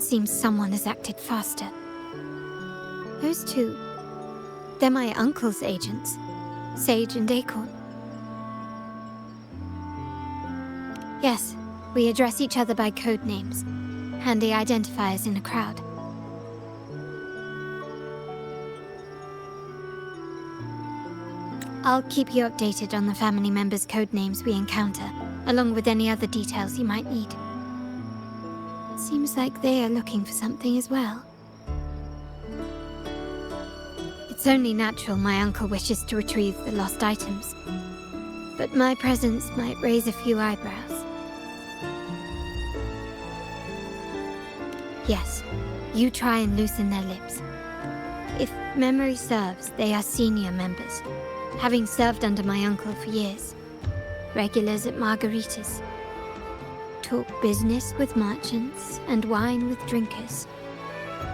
seems someone has acted faster. Those two, they're my uncle's agents, Sage and Acorn. Yes, we address each other by code names, handy identifiers in a crowd. I'll keep you updated on the family members' code names we encounter, along with any other details you might need. Seems like they are looking for something as well. It's only natural my uncle wishes to retrieve the lost items, but my presence might raise a few eyebrows. Yes, you try and loosen their lips. If memory serves, they are senior members, having served under my uncle for years. Regulars at margaritas. Talk business with merchants and wine with drinkers.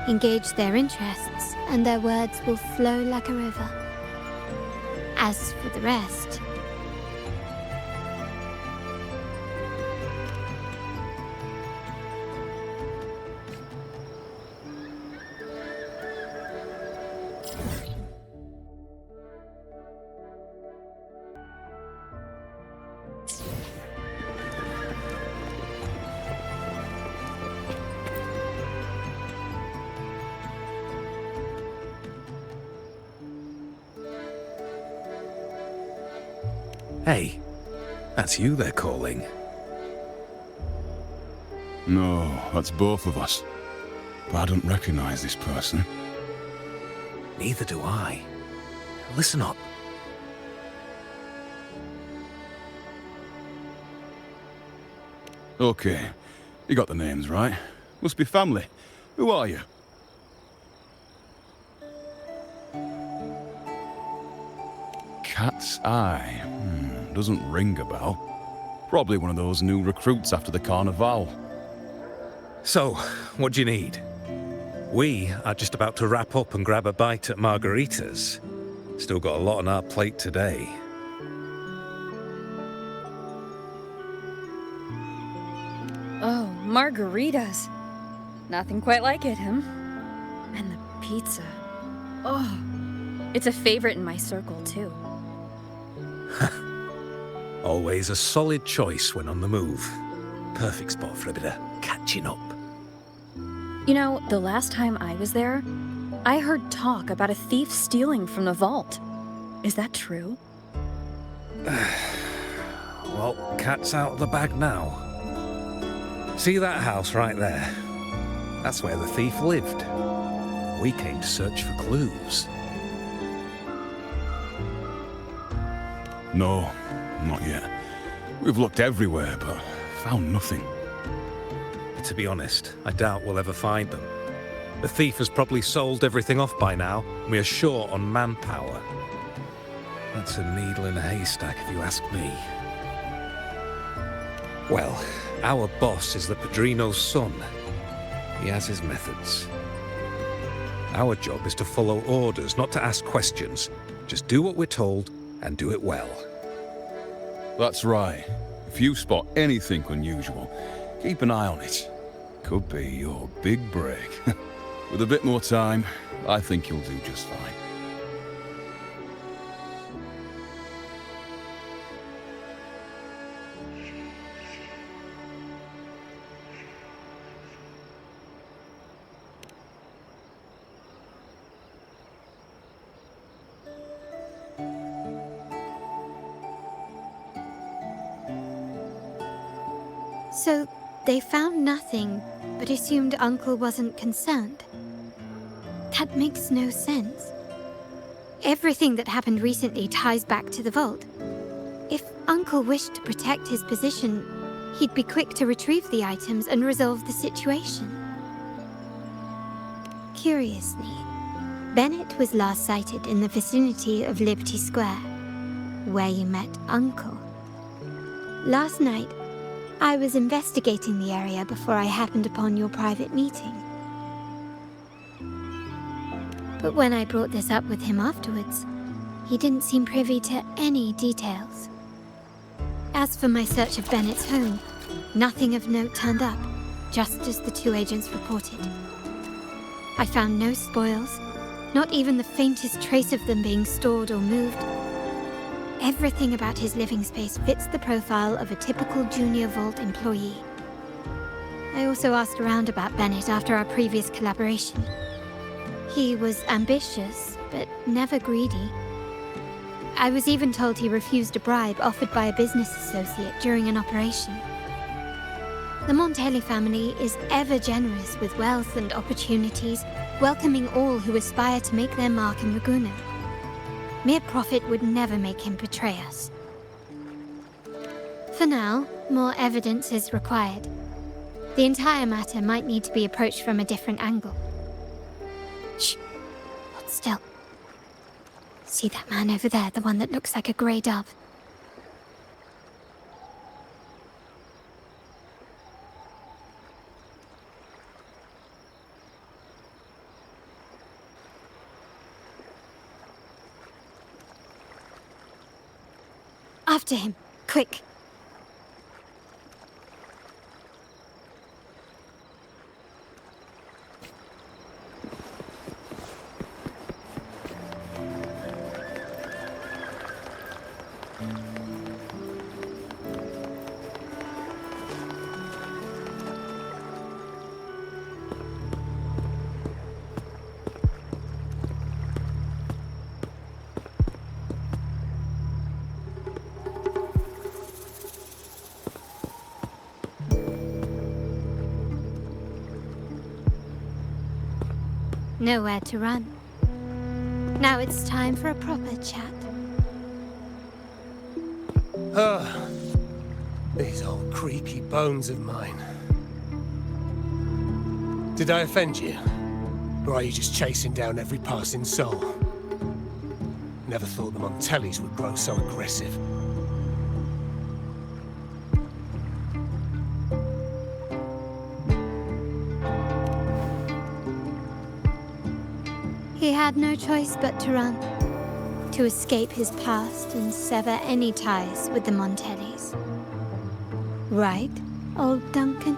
Engage their interests, and their words will flow like a river. As for the rest... Hey, that's you they're calling. No, that's both of us. But I don't recognize this person. Neither do I. Listen up. Okay, you got the names right. Must be family. Who are you? Cat's Eye. Doesn't ring a bell. Probably one of those new recruits after the Carnival. So, what do you need? We are just about to wrap up and grab a bite at margaritas. Still got a lot on our plate today. Oh, margaritas. Nothing quite like it, And the pizza. Oh, it's a favorite in my circle, too. Always a solid choice when on the move. Perfect spot for a bit of catching up. You know, the last time I was there, I heard talk about a thief stealing from the vault. Is that true? Well, cat's out of the bag now. See that house right there? That's where the thief lived. We came to search for clues. No, not yet. We've looked everywhere, but found nothing. To be honest, I doubt we'll ever find them. The thief has probably sold everything off by now, and we are short on manpower. That's a needle in a haystack, if you ask me. Well, our boss is the Padrino's son. He has his methods. Our job is to follow orders, not to ask questions. Just do what we're told, and do it well. That's right. If you spot anything unusual, keep an eye on it. Could be your big break. With a bit more time, I think you'll do just fine. So, they found nothing, but assumed Uncle wasn't concerned. That makes no sense. Everything that happened recently ties back to the vault. If Uncle wished to protect his position, he'd be quick to retrieve the items and resolve the situation. Curiously, Bennett was last sighted in the vicinity of Liberty Square, where you met Uncle. Last night, I was investigating the area before I happened upon your private meeting. But when I brought this up with him afterwards, he didn't seem privy to any details. As for my search of Bennett's home, nothing of note turned up, just as the two agents reported. I found no spoils, not even the faintest trace of them being stored or moved. Everything about his living space fits the profile of a typical Junior Vault employee. I also asked around about Bennett after our previous collaboration. He was ambitious, but never greedy. I was even told he refused a bribe offered by a business associate during an operation. The Montelli family is ever generous with wealth and opportunities, welcoming all who aspire to make their mark in Raguno. Mere profit would never make him betray us. For now, more evidence is required. The entire matter might need to be approached from a different angle. Shh! Hold still. See that man over there, the one that looks like a grey dove? After him, quick! Nowhere to run. Now it's time for a proper chat. These old creaky bones of mine. Did I offend you? Or are you just chasing down every passing soul? Never thought the Montellis would grow so aggressive. He had no choice but to run, to escape his past and sever any ties with the Montellis. Right, old Duncan?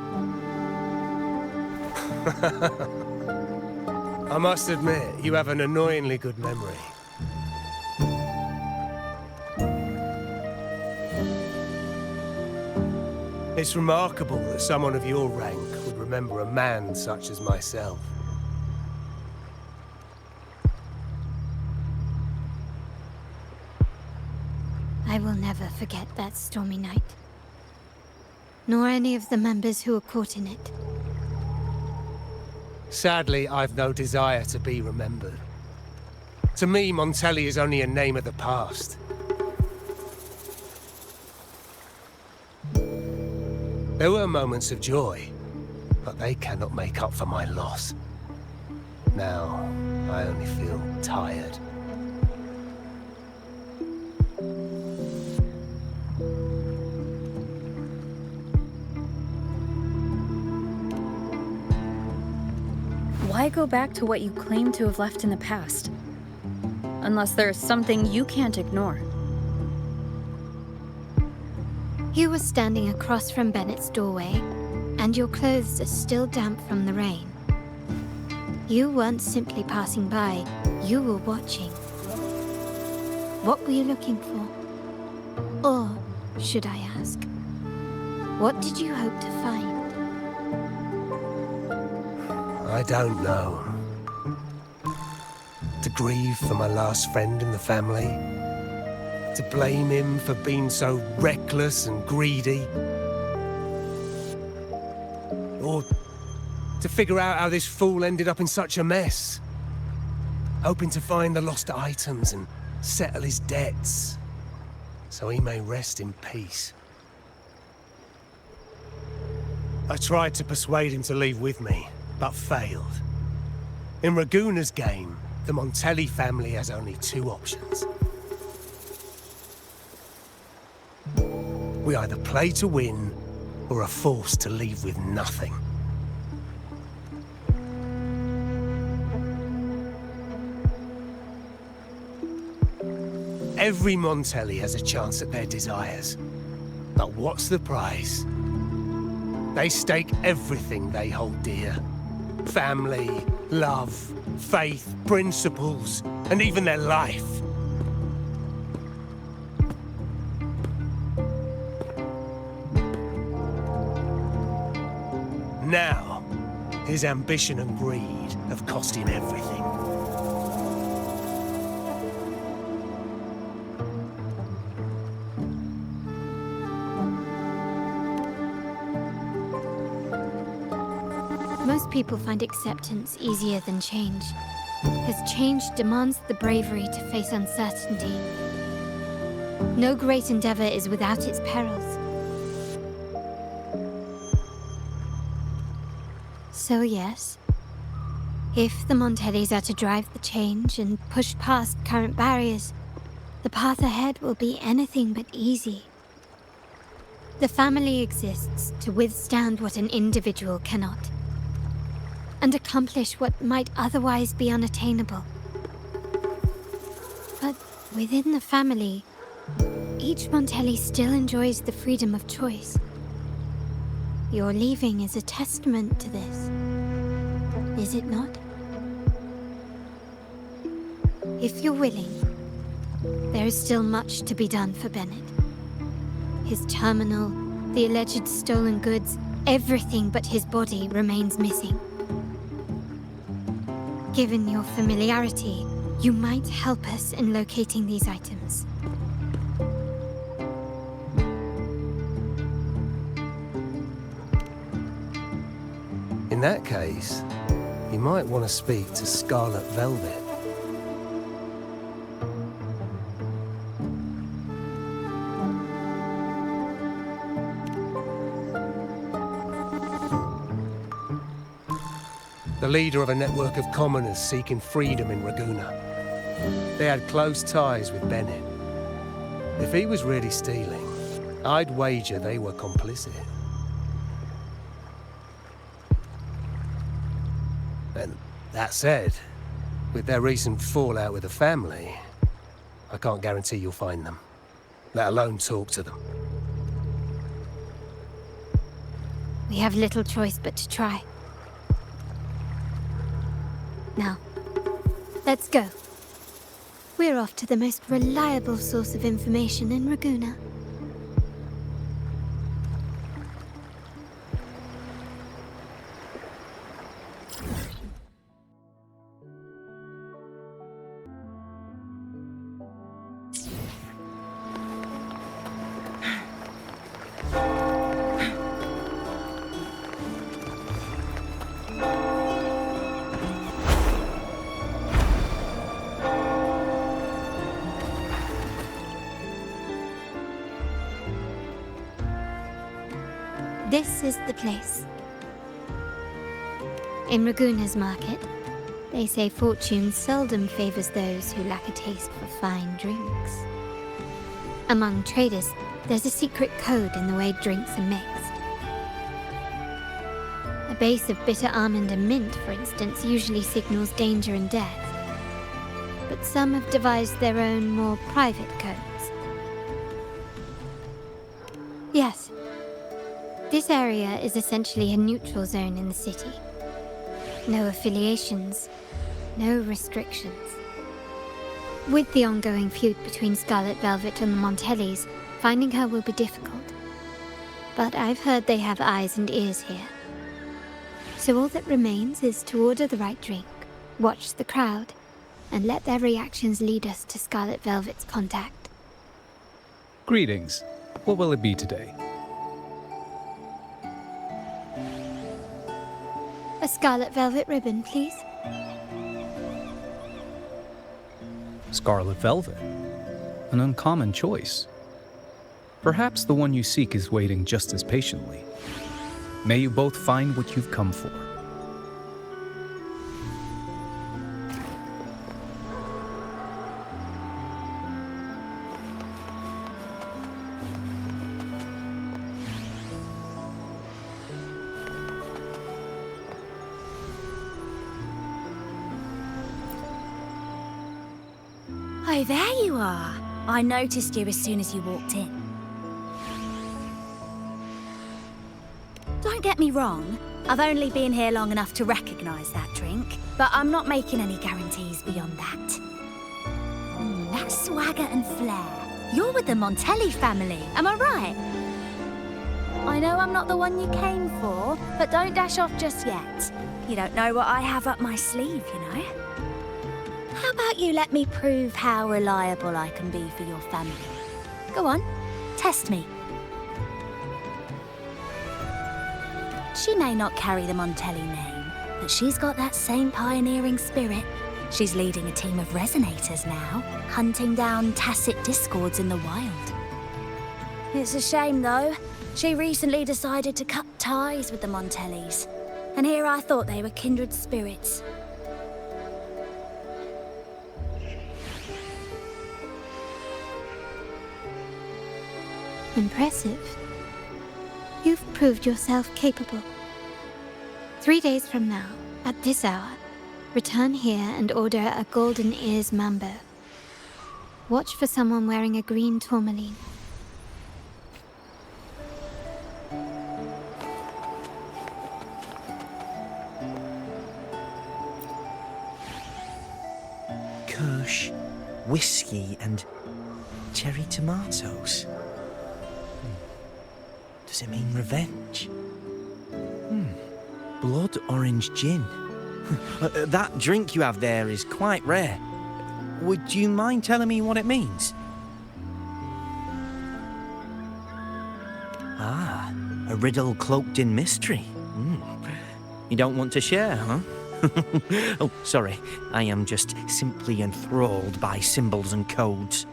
I must admit, you have an annoyingly good memory. It's remarkable that someone of your rank would remember a man such as myself. I will never forget that stormy night. Nor any of the members who were caught in it. Sadly, I've no desire to be remembered. To me, Montelli is only a name of the past. There were moments of joy, but they cannot make up for my loss. Now, I only feel tired. Why go back to what you claim to have left in the past? Unless there's something you can't ignore. You were standing across from Bennett's doorway, and your clothes are still damp from the rain. You weren't simply passing by, you were watching. What were you looking for? Or, should I ask, what did you hope to find? I don't know. To grieve for my last friend in the family? To blame him for being so reckless and greedy? Or to figure out how this fool ended up in such a mess? Hoping to find the lost items and settle his debts, so he may rest in peace. I tried to persuade him to leave with me, but failed. In Raguna's game, the Montelli family has only two options. We either play to win, or are forced to leave with nothing. Every Montelli has a chance at their desires. But what's the price? They stake everything they hold dear. Family, love, faith, principles, and even their life. Now, his ambition and greed have cost him everything. Most people find acceptance easier than change, as change demands the bravery to face uncertainty. No great endeavor is without its perils. So yes, if the Montellis are to drive the change and push past current barriers, the path ahead will be anything but easy. The family exists to withstand what an individual cannot, and accomplish what might otherwise be unattainable. But within the family, each Montelli still enjoys the freedom of choice. Your leaving is a testament to this, is it not? If you're willing, there is still much to be done for Bennett. His terminal, the alleged stolen goods, everything but his body remains missing. Given your familiarity, you might help us in locating these items. In that case, you might want to speak to Scarlet Velvet. The leader of a network of commoners seeking freedom in Raguna. They had close ties with Bennett. If he was really stealing, I'd wager they were complicit. And that said, with their recent fallout with the family, I can't guarantee you'll find them, let alone talk to them. We have little choice but to try. Now, let's go. We're off to the most reliable source of information in Raguna. This is the place. In Raguna's market, they say fortune seldom favors those who lack a taste for fine drinks. Among traders, there's a secret code in the way drinks are mixed. A base of bitter almond and mint, for instance, usually signals danger and death. But some have devised their own, more private codes. Yes. This area is essentially a neutral zone in the city. No affiliations, no restrictions. With the ongoing feud between Scarlet Velvet and the Montellis, finding her will be difficult. But I've heard they have eyes and ears here. So all that remains is to order the right drink, watch the crowd, and let their reactions lead us to Scarlet Velvet's contact. Greetings. What will it be today? A scarlet velvet ribbon, please. Scarlet velvet. An uncommon choice. Perhaps the one you seek is waiting just as patiently. May you both find what you've come for. Oh, there you are. I noticed you as soon as you walked in. Don't get me wrong, I've only been here long enough to recognise that drink, but I'm not making any guarantees beyond that. That swagger and flair. You're with the Montelli family, am I right? I know I'm not the one you came for, but don't dash off just yet. You don't know what I have up my sleeve, you know? How about you let me prove how reliable I can be for your family? Go on, test me. She may not carry the Montelli name, but she's got that same pioneering spirit. She's leading a team of resonators now, hunting down tacit discords in the wild. It's a shame, though. She recently decided to cut ties with the Montellis. And here I thought they were kindred spirits. Impressive. You've proved yourself capable. 3 days from now, at this hour, return here and order a golden ears mambo. Watch for someone wearing a green tourmaline. Kirsch, whiskey, and cherry tomatoes. Does it mean revenge? Blood orange gin. That drink you have there is quite rare. Would you mind telling me what it means? Ah, a riddle cloaked in mystery. You don't want to share, huh? Oh, sorry. I am just simply enthralled by symbols and codes.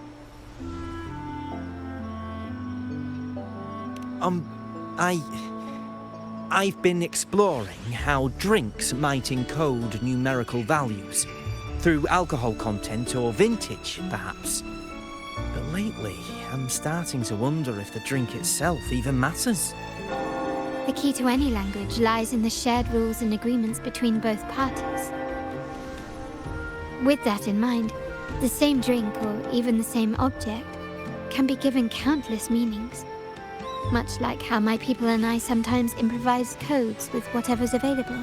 I've been exploring how drinks might encode numerical values. Through alcohol content or vintage, perhaps. But lately, I'm starting to wonder if the drink itself even matters. The key to any language lies in the shared rules and agreements between both parties. With that in mind, the same drink or even the same object can be given countless meanings. Much like how my people and I sometimes improvise codes with whatever's available.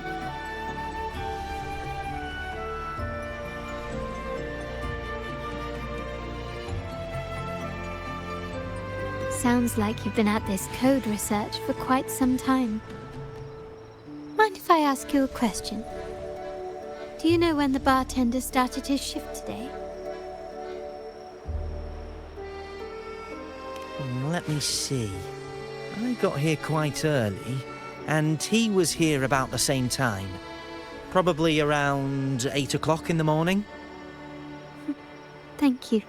Sounds like you've been at this code research for quite some time. Mind if I ask you a question? Do you know when the bartender started his shift today? Let me see. I got here quite early, and he was here about the same time. Probably around 8 o'clock in the morning. Thank you.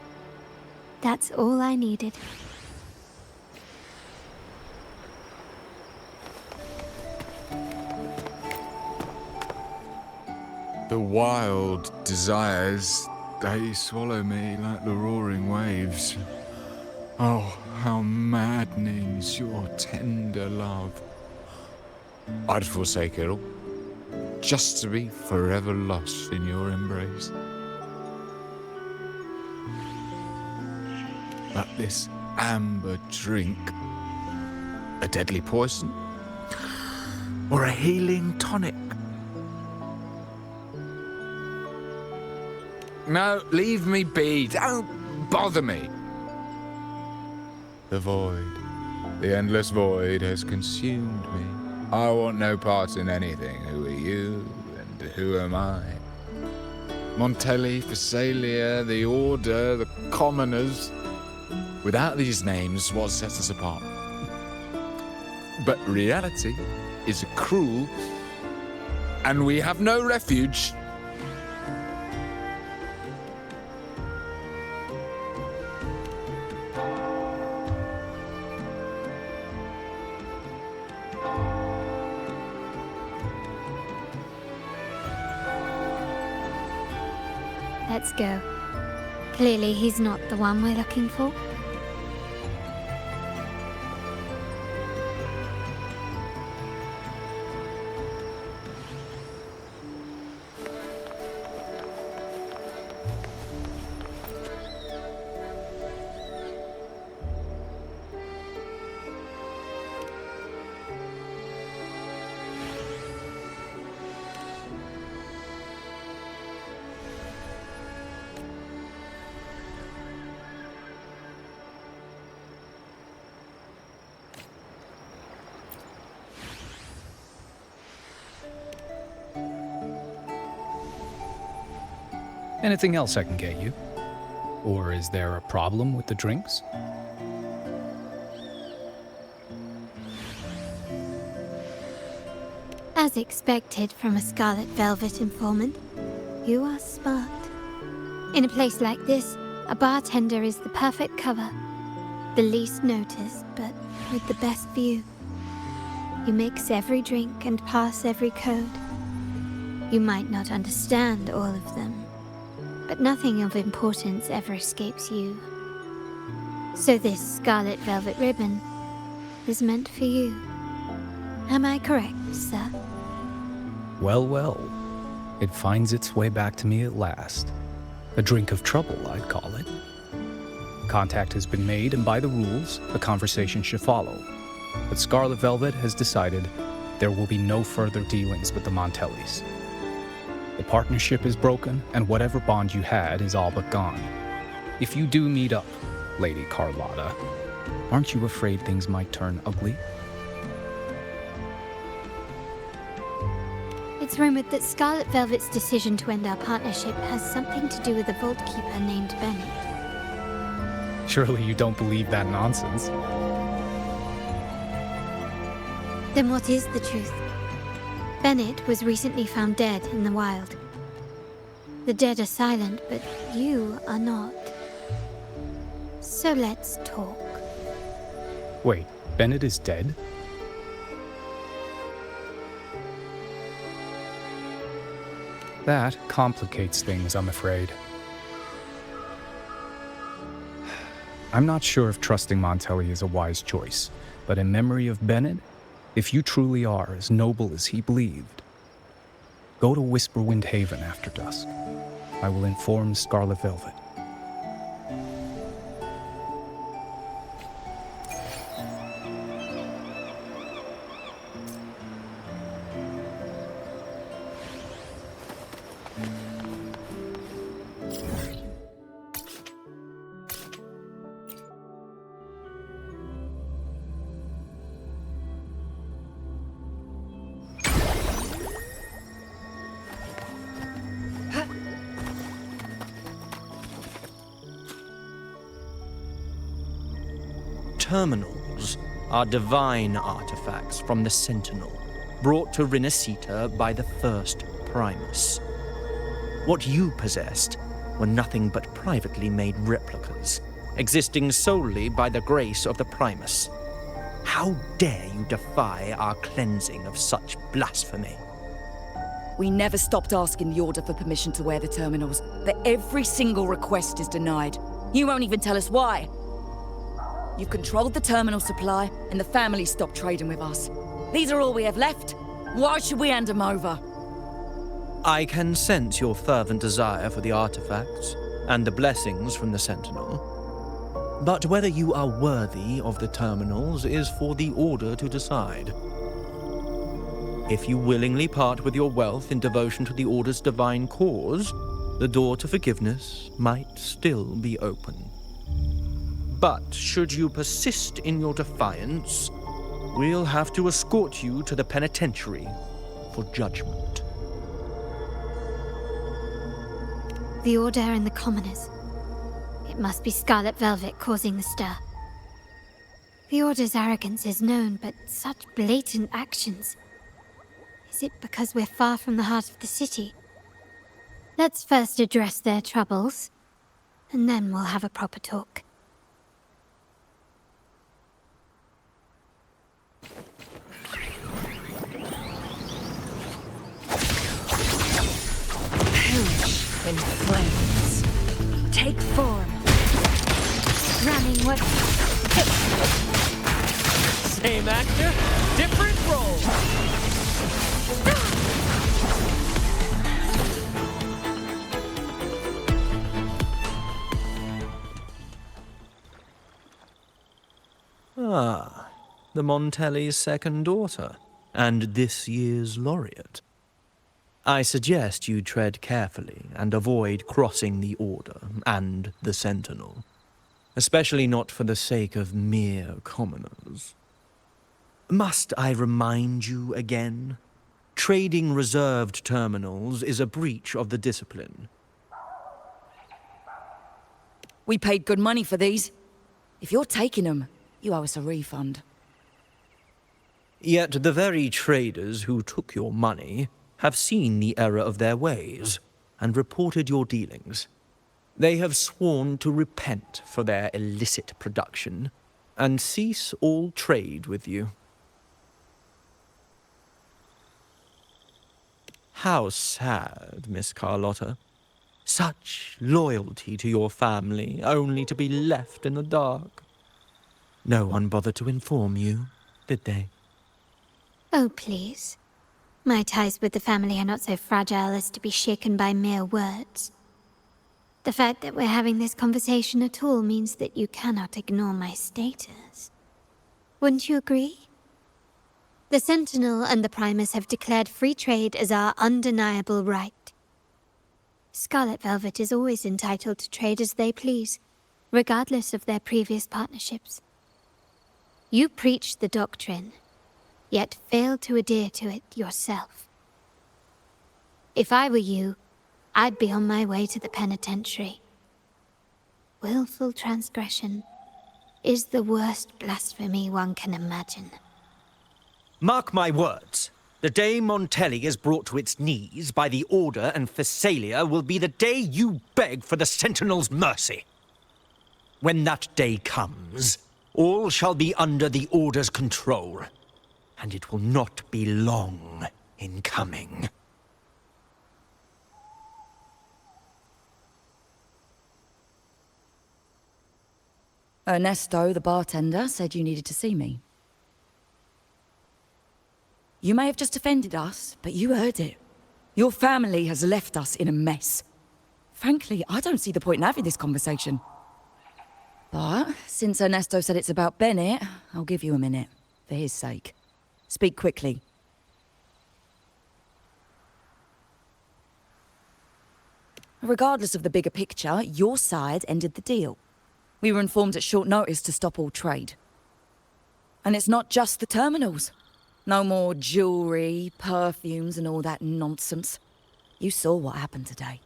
That's all I needed. The wild desires, they swallow me like the roaring waves. Oh, how maddening's your tender love. I'd forsake it all, just to be forever lost in your embrace. But this amber drink, a deadly poison, or a healing tonic? No, leave me be. Don't bother me. The void, the endless void has consumed me. I want no part in anything. Who are you and who am I? Montelli, Phasalia, the Order, the Commoners. Without these names, what sets us apart? But reality is cruel, and we have no refuge. Let's go. Clearly he's not the one we're looking for. Anything else I can get you? Or is there a problem with the drinks? As expected from a Scarlet Velvet informant, you are smart. In a place like this, a bartender is the perfect cover. The least noticed, but with the best view. You mix every drink and pass every code. You might not understand all of them, but nothing of importance ever escapes you. So this Scarlet Velvet ribbon is meant for you. Am I correct, sir? Well, well. It finds its way back to me at last. A drink of trouble, I'd call it. Contact has been made, and by the rules, a conversation should follow. But Scarlet Velvet has decided there will be no further dealings with the Montellis. The partnership is broken, and whatever bond you had is all but gone. If you do meet up, Lady Carlotta, aren't you afraid things might turn ugly? It's rumored that Scarlet Velvet's decision to end our partnership has something to do with a vault keeper named Bennett. Surely you don't believe that nonsense. Then what is the truth? Bennett was recently found dead in the wild. The dead are silent, but you are not. So let's talk. Wait, Bennett is dead? That complicates things, I'm afraid. I'm not sure if trusting Montelli is a wise choice, but in memory of Bennett, if you truly are as noble as he believed, go to Whisperwind Haven after dusk. I will inform Scarlet Velvet. Terminals are divine artifacts from the Sentinel, brought to Rinascita by the first Primus. What you possessed were nothing but privately made replicas, existing solely by the grace of the Primus. How dare you defy our cleansing of such blasphemy? We never stopped asking the Order for permission to wear the terminals, but every single request is denied. You won't even tell us why. You've controlled the terminal supply, and the family stopped trading with us. These are all we have left. Why should we hand them over? I can sense your fervent desire for the artifacts and the blessings from the Sentinel. But whether you are worthy of the terminals is for the Order to decide. If you willingly part with your wealth in devotion to the Order's divine cause, the door to forgiveness might still be open. But should you persist in your defiance, we'll have to escort you to the penitentiary for judgment. The Order and the commoners. It must be Scarlet Velvet causing the stir. The Order's arrogance is known, but such blatant actions. Is it because we're far from the heart of the city? Let's first address their troubles, and then we'll have a proper talk. In flames. Take form. Running what? Same actor, different role. Ah, the Montelli's second daughter, and this year's laureate. I suggest you tread carefully and avoid crossing the Order and the Sentinel, especially not for the sake of mere commoners. Must I remind you again? Trading reserved terminals is a breach of the discipline. We paid good money for these. If you're taking them, you owe us a refund. Yet the very traders who took your money have seen the error of their ways and reported your dealings. They have sworn to repent for their illicit production and cease all trade with you. How sad, Miss Carlotta. Such loyalty to your family, only to be left in the dark. No one bothered to inform you, did they? Oh, please. My ties with the family are not so fragile as to be shaken by mere words. The fact that we're having this conversation at all means that you cannot ignore my status. Wouldn't you agree? The Sentinel and the Primus have declared free trade as our undeniable right. Scarlet Velvet is always entitled to trade as they please, regardless of their previous partnerships. You preach the doctrine, yet fail to adhere to it yourself. If I were you, I'd be on my way to the penitentiary. Willful transgression is the worst blasphemy one can imagine. Mark my words. The day Montelli is brought to its knees by the Order and Phasalia will be the day you beg for the Sentinel's mercy. When that day comes, all shall be under the Order's control, and it will not be long in coming. Ernesto, the bartender, said you needed to see me. You may have just offended us, but you heard it. Your family has left us in a mess. Frankly, I don't see the point in having this conversation. But since Ernesto said it's about Bennett, I'll give you a minute, for his sake. Speak quickly. Regardless of the bigger picture, your side ended the deal. We were informed at short notice to stop all trade. And it's not just the terminals. No more jewelry, perfumes, and all that nonsense. You saw what happened today.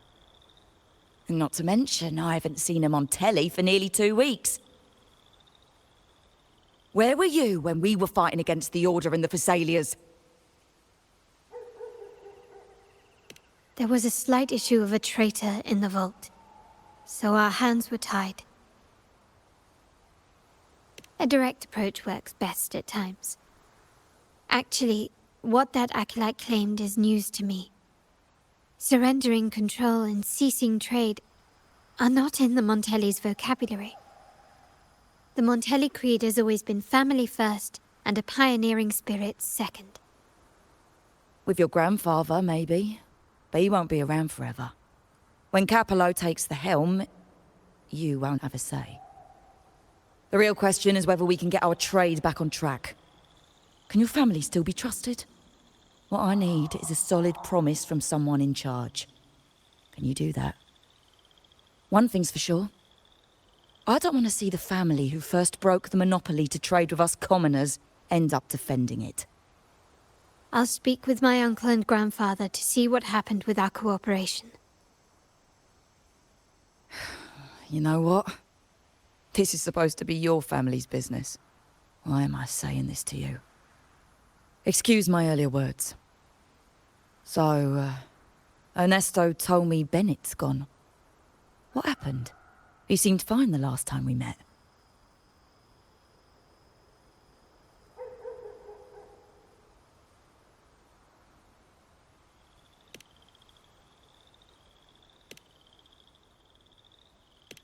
And not to mention, I haven't seen him on telly for nearly 2 weeks. Where were you when we were fighting against the Order and the Phasalias? There was a slight issue of a traitor in the vault, so our hands were tied. A direct approach works best at times. Actually, what that acolyte claimed is news to me. Surrendering control and ceasing trade are not in the Montelli's vocabulary. The Montelli creed has always been family first and a pioneering spirit second. With your grandfather, maybe. But he won't be around forever. When Capello takes the helm, you won't have a say. The real question is whether we can get our trade back on track. Can your family still be trusted? What I need is a solid promise from someone in charge. Can you do that? One thing's for sure. I don't want to see the family who first broke the monopoly to trade with us commoners end up defending it. I'll speak with my uncle and grandfather to see what happened with our cooperation. You know what? This is supposed to be your family's business. Why am I saying this to you? Excuse my earlier words. So, Ernesto told me Bennett's gone. What happened? He seemed fine the last time we met.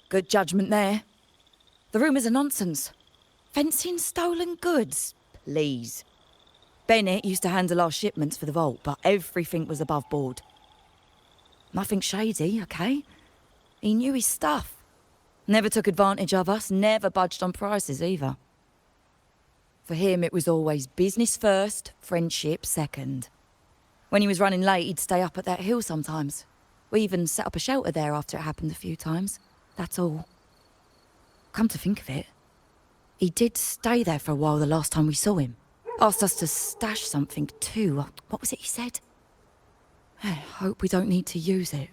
Good judgment there. The rumours are nonsense. Fencing stolen goods, please. Bennett used to handle our shipments for the vault, but everything was above board. Nothing shady, okay? He knew his stuff. Never took advantage of us, never budged on prices either. For him, it was always business first, friendship second. When he was running late, he'd stay up at that hill sometimes. We even set up a shelter there after it happened a few times. That's all. Come to think of it, he did stay there for a while the last time we saw him. Asked us to stash something too. What was it he said? I hope we don't need to use it.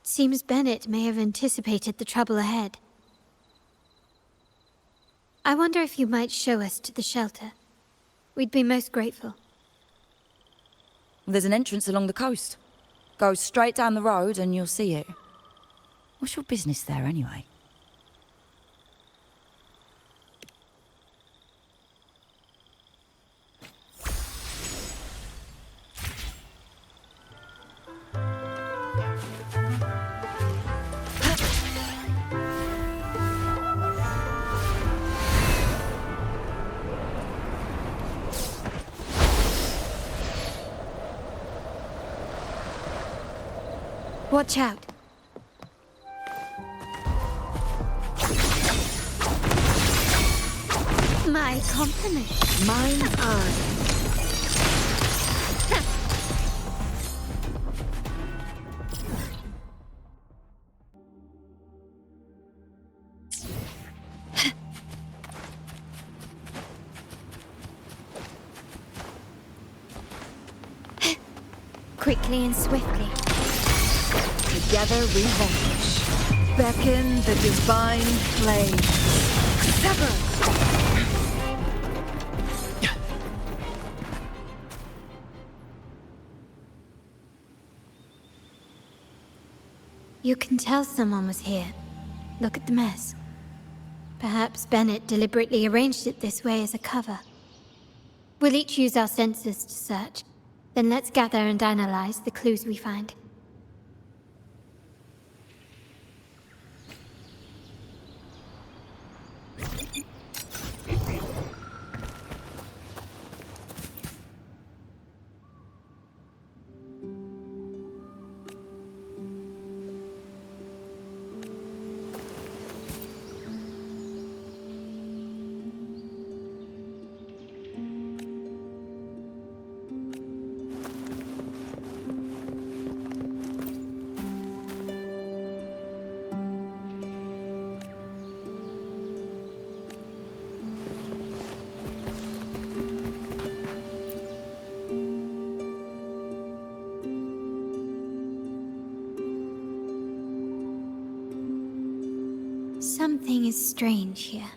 Seems Bennett may have anticipated the trouble ahead. I wonder if you might show us to the shelter. We'd be most grateful. There's an entrance along the coast. Go straight down the road and you'll see it. What's your business there, anyway? Watch out. My compliments. Mine are. Quickly and swiftly. Together we vanquish. Beckon the divine flame. Sever! You can tell someone was here. Look at the mess. Perhaps Bennett deliberately arranged it this way as a cover. We'll each use our senses to search. Then let's gather and analyze the clues we find. Something is strange here.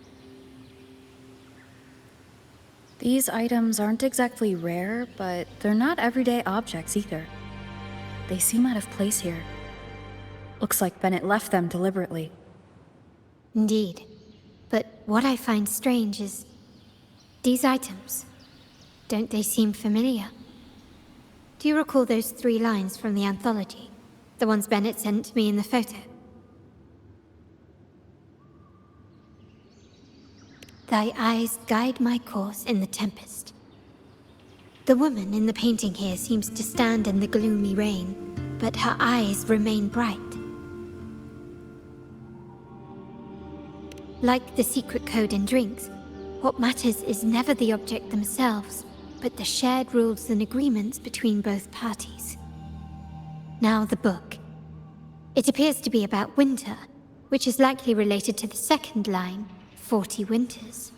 These items aren't exactly rare, but they're not everyday objects either. They seem out of place here. Looks like Bennett left them deliberately. Indeed. But what I find strange is... these items. Don't they seem familiar? Do you recall those 3 lines from the anthology? The ones Bennett sent me in the photo? Thy eyes guide my course in the tempest. The woman in the painting here seems to stand in the gloomy rain, but her eyes remain bright. Like the secret code in drinks, what matters is never the object themselves, but the shared rules and agreements between both parties. Now the book. It appears to be about winter, which is likely related to the second line, 40 winters.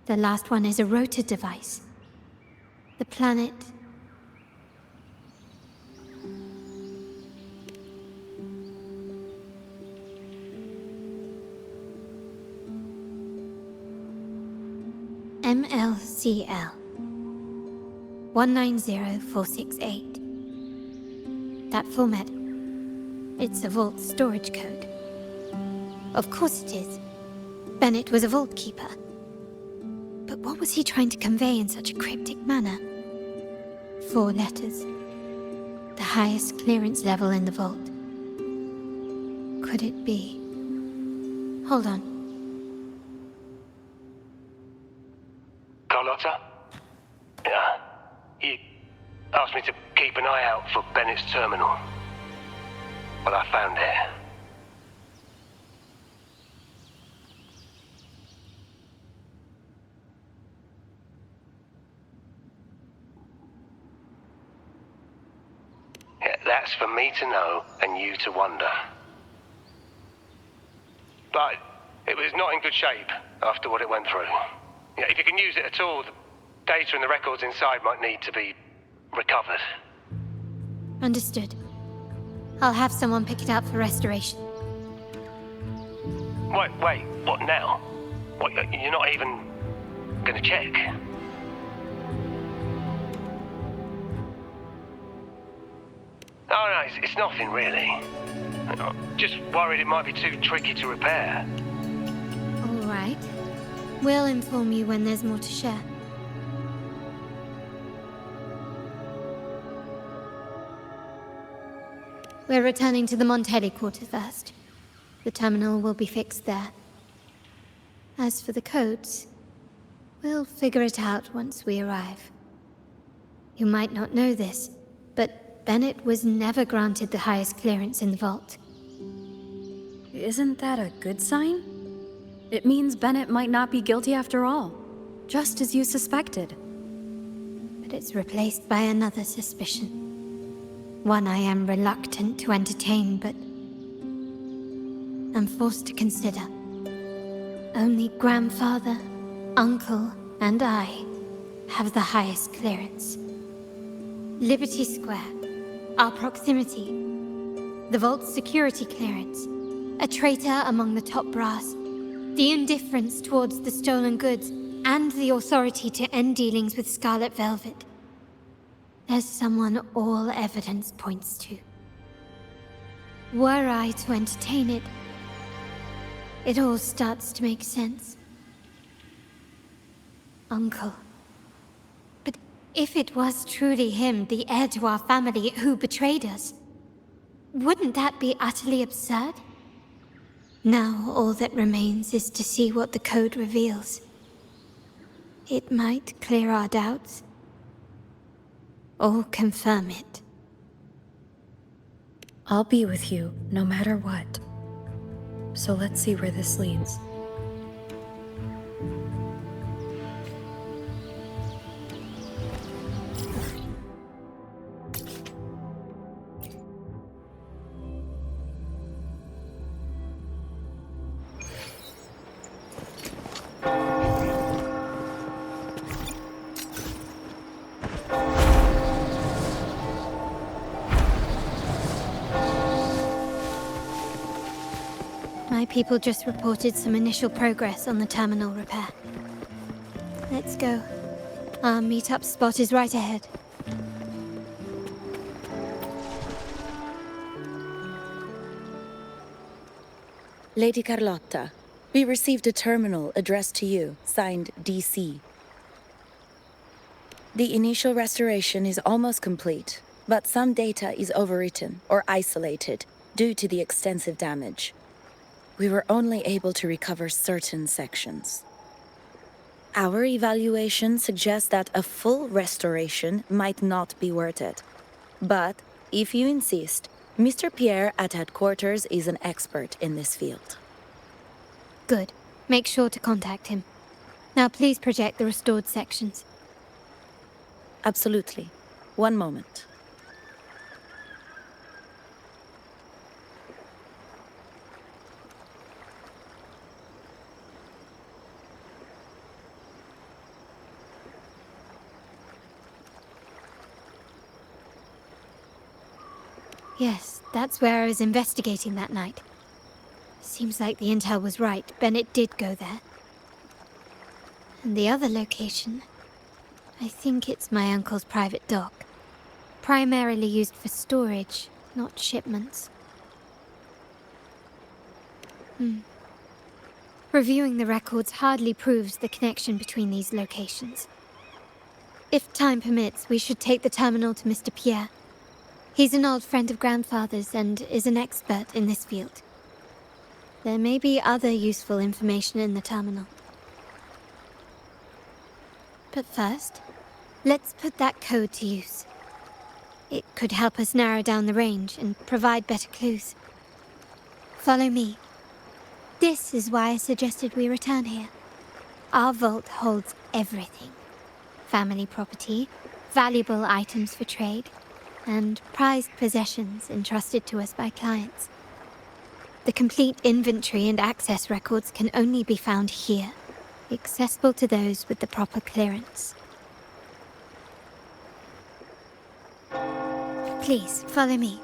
The last one is a rotor device. The planet... MLCL 190468. That format, it's a vault storage code. Of course it is. Bennett was a vault keeper. But what was he trying to convey in such a cryptic manner? 4 letters. The highest clearance level in the vault. Could it be? Hold on. Carlotta? Yeah. He asked me to keep an eye out for Bennett's terminal. Well, I found it. Yeah, that's for me to know and you to wonder. But It was not in good shape after what it went through. Yeah, if you can use it at all, the data and the records inside might need to be recovered. Understood. I'll have someone pick it up for restoration. Wait, what now? What, you're not even gonna check? Oh, no, it's nothing really. I'm just worried it might be too tricky to repair. All right. We'll inform you when there's more to share. We're returning to the Montelli quarter first. The terminal will be fixed there. As for the codes, we'll figure it out once we arrive. You might not know this, but Bennett was never granted the highest clearance in the vault. Isn't that a good sign? It means Bennett might not be guilty after all, just as you suspected. But it's replaced by another suspicion. One I am reluctant to entertain, but I'm forced to consider. Only grandfather, uncle, and I have the highest clearance. Liberty Square, our proximity, the vault's security clearance, a traitor among the top brass, the indifference towards the stolen goods, and the authority to end dealings with Scarlet Velvet. There's someone all evidence points to. Were I to entertain it, it all starts to make sense. Uncle. But if it was truly him, the heir to our family, who betrayed us, wouldn't that be utterly absurd? Now all that remains is to see what the code reveals. It might clear our doubts, or confirm it. I'll be with you, no matter what. So let's see where this leads. My people just reported some initial progress on the terminal repair. Let's go. Our meet-up spot is right ahead. Lady Carlotta, we received a terminal addressed to you, signed DC. The initial restoration is almost complete, but some data is overwritten or isolated due to the extensive damage. We were only able to recover certain sections. Our evaluation suggests that a full restoration might not be worth it. But, if you insist, Mr. Pierre at headquarters is an expert in this field. Good. Make sure to contact him. Now please project the restored sections. Absolutely. One moment. Yes, that's where I was investigating that night. Seems like the intel was right. Bennett did go there. And the other location, I think it's my uncle's private dock. Primarily used for storage, not shipments. Reviewing the records hardly proves the connection between these locations. If time permits, we should take the terminal to Mr. Pierre. He's an old friend of Grandfather's and is an expert in this field. There may be other useful information in the terminal. But first, let's put that code to use. It could help us narrow down the range and provide better clues. Follow me. This is why I suggested we return here. Our vault holds everything. Family property, valuable items for trade, and prized possessions entrusted to us by clients. The complete inventory and access records can only be found here, accessible to those with the proper clearance. Please, follow me.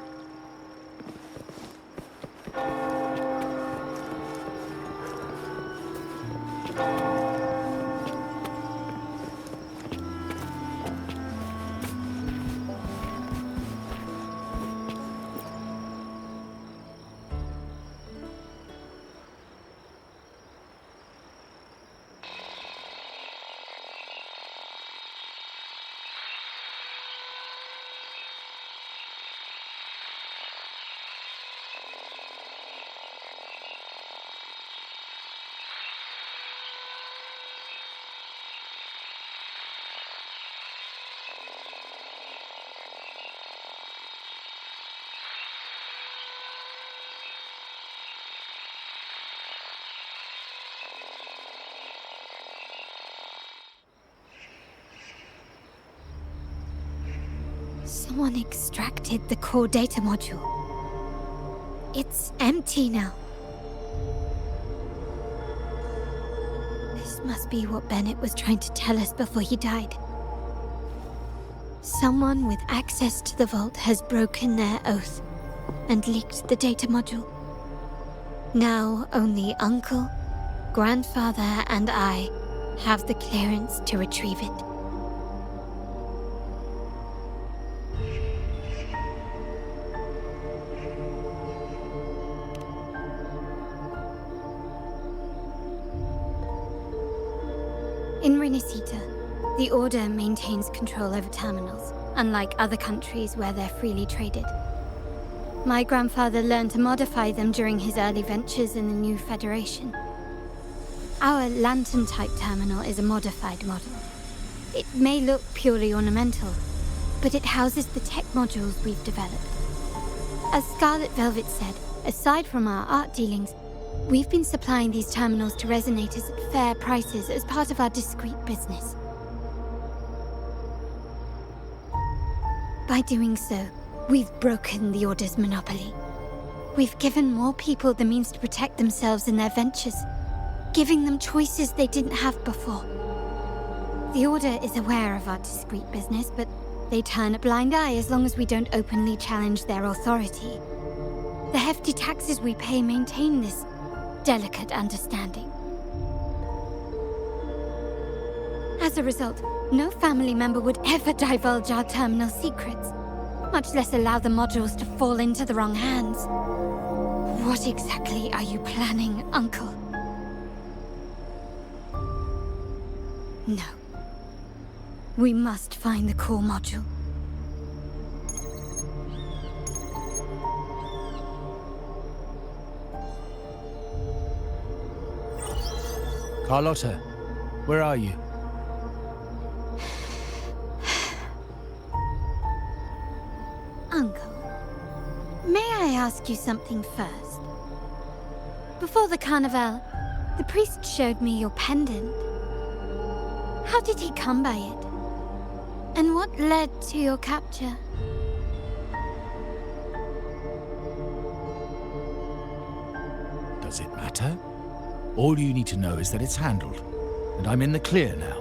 Someone extracted the core data module. It's empty now. This must be what Bennett was trying to tell us before he died. Someone with access to the vault has broken their oath and leaked the data module. Now only Uncle, Grandfather, and I have the clearance to retrieve it. In Renacita, the Order maintains control over terminals, unlike other countries where they're freely traded. My grandfather learned to modify them during his early ventures in the new Federation. Our lantern-type terminal is a modified model. It may look purely ornamental, but it houses the tech modules we've developed. As Scarlet Velvet said, aside from our art dealings, we've been supplying these terminals to resonators at fair prices as part of our discreet business. By doing so, we've broken the Order's monopoly. We've given more people the means to protect themselves in their ventures, giving them choices they didn't have before. The Order is aware of our discreet business, but they turn a blind eye as long as we don't openly challenge their authority. The hefty taxes we pay maintain this delicate understanding. As a result, no family member would ever divulge our terminal secrets, much less allow the modules to fall into the wrong hands. What exactly are you planning, Uncle? No. We must find the core module. Carlotta, where are you? Uncle, may I ask you something first? Before the carnival, the priest showed me your pendant. How did he come by it? And what led to your capture? Does it matter? All you need to know is that it's handled, and I'm in the clear now.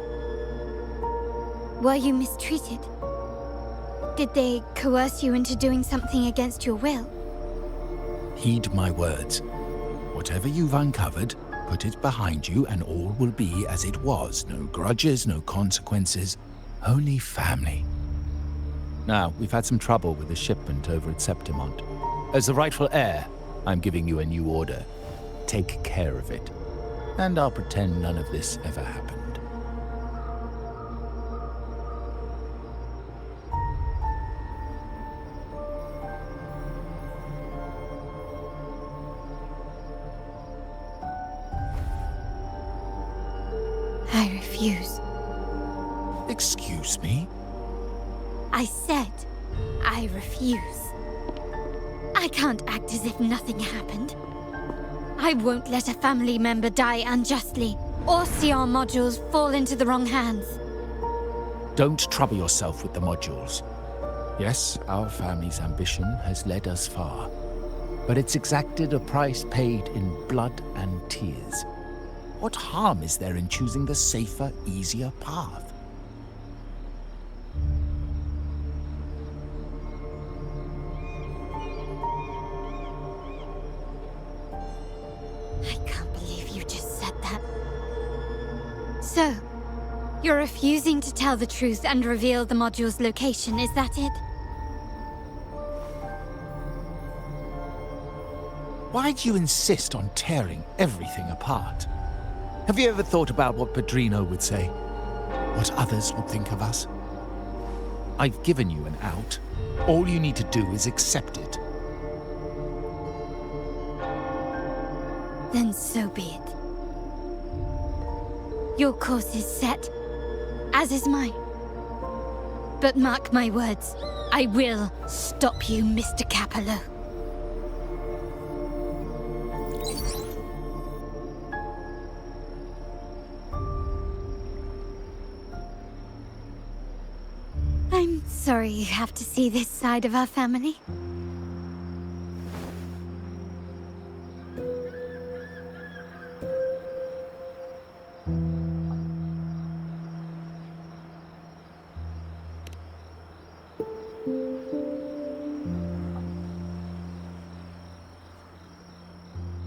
Were you mistreated? Did they coerce you into doing something against your will? Heed my words. Whatever you've uncovered, put it behind you and all will be as it was. No grudges, no consequences, only family. Now, we've had some trouble with the shipment over at Septimont. As the rightful heir, I'm giving you a new order. Take care of it. And I'll pretend none of this ever happened. I refuse. Excuse me? I said I refuse. I can't act as if nothing happened. I won't let a family member die unjustly, or see our modules fall into the wrong hands. Don't trouble yourself with the modules. Yes, our family's ambition has led us far. but it's exacted a price paid in blood and tears. What harm is there in choosing the safer, easier path? I can't believe you just said that. So, you're refusing to tell the truth and reveal the module's location, is that it? Why do you insist on tearing everything apart? Have you ever thought about what Padrino would say? What others would think of us? I've given you an out. All you need to do is accept it. Then so be it. Your course is set, as is mine. But mark my words, I will stop you, Mr. Capello. I'm sorry you have to see this side of our family.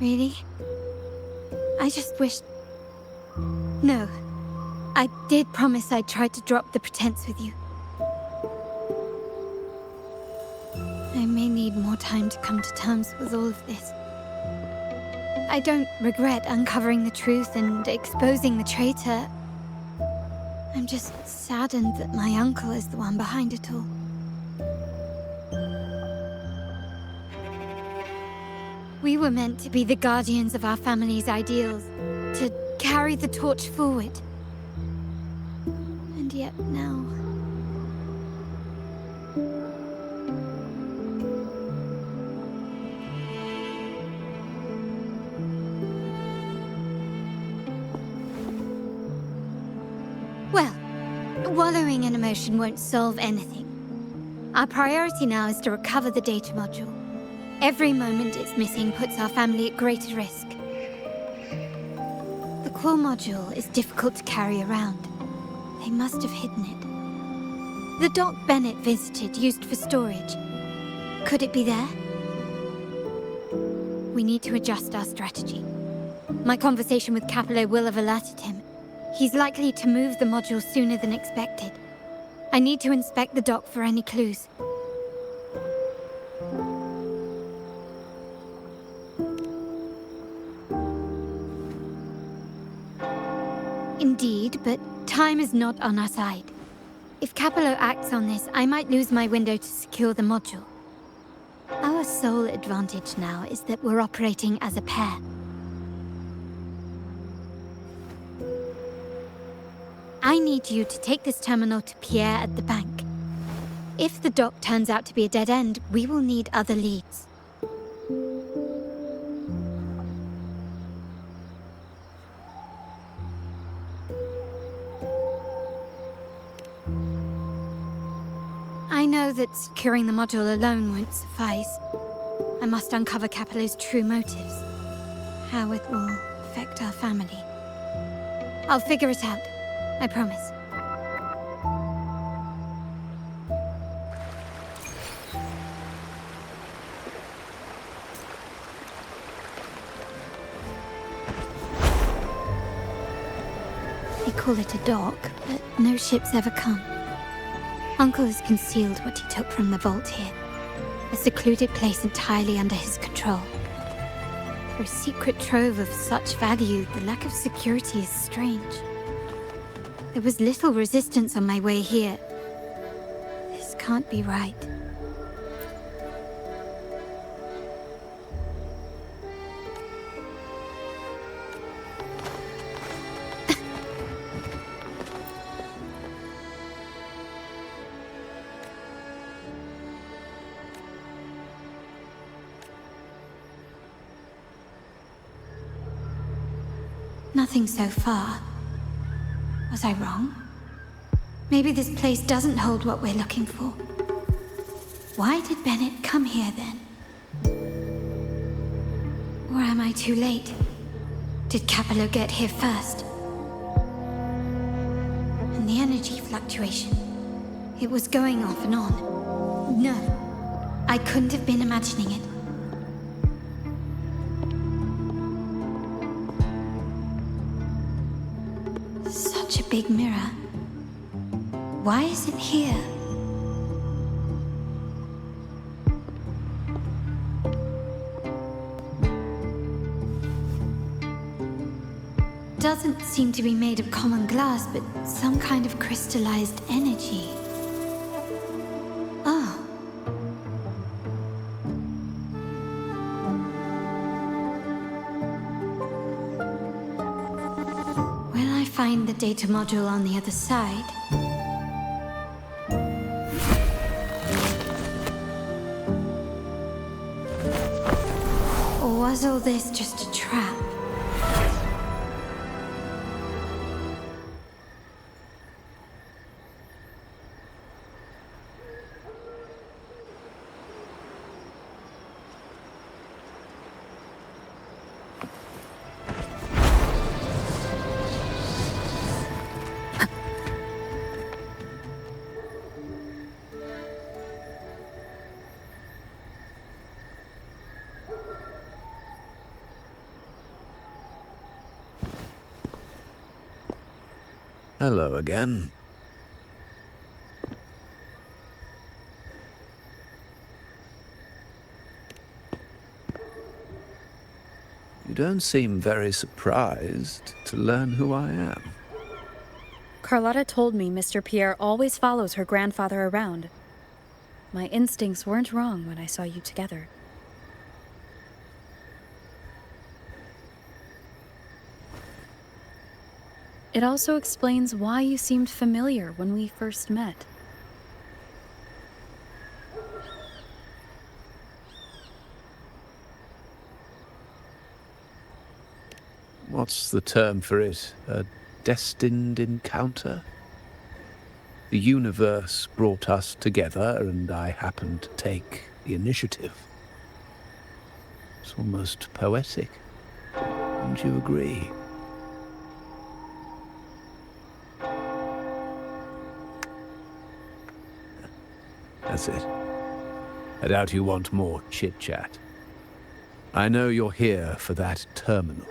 Really? I just wished... No. I did promise I'd try to drop the pretense with you. I may need more time to come to terms with all of this. I don't regret uncovering the truth and exposing the traitor. I'm just saddened that my uncle is the one behind it all. We were meant to be the guardians of our family's ideals, to carry the torch forward. And yet now... Well, wallowing in emotion won't solve anything. Our priority now is to recover the data module. Every moment it's missing puts our family at greater risk. The core module is difficult to carry around. They must have hidden it. The dock Bennett visited, used for storage. Could it be there? We need to adjust our strategy. My conversation with Capello will have alerted him. He's likely to move the module sooner than expected. I need to inspect the dock for any clues. Indeed, but time is not on our side. If Capello acts on this, I might lose my window to secure the module. Our sole advantage now is that we're operating as a pair. I need you to take this terminal to Pierre at the bank. If the dock turns out to be a dead end, we will need other leads. I know that securing the module alone won't suffice. I must uncover Capello's true motives. How it will affect our family. I'll figure it out. I promise. They call it a dock, but no ships ever come. Uncle has concealed what he took from the vault here. A secluded place entirely under his control. For a secret trove of such value, the lack of security is strange. There was little resistance on my way here. This can't be right. Nothing so far. Was I wrong? Maybe this place doesn't hold what we're looking for. Why did Bennett come here then? Or am I too late? Did Capello get here first? And the energy fluctuation. It was going off and on. No, I couldn't have been imagining it. Such a big mirror. Why is it here? Doesn't seem to be made of common glass, but some kind of crystallized energy. Oh. Will I find the data module on the other side? Or was all this just a trap? Hello again. You don't seem very surprised to learn who I am. Carlotta told me Mr. Pierre always follows her grandfather around. My instincts weren't wrong when I saw you together. It also explains why you seemed familiar when we first met. What's the term for it? A destined encounter? The universe brought us together, and I happened to take the initiative. It's almost poetic. Don't you agree? That's it. I doubt you want more chit-chat. I know you're here for that terminal.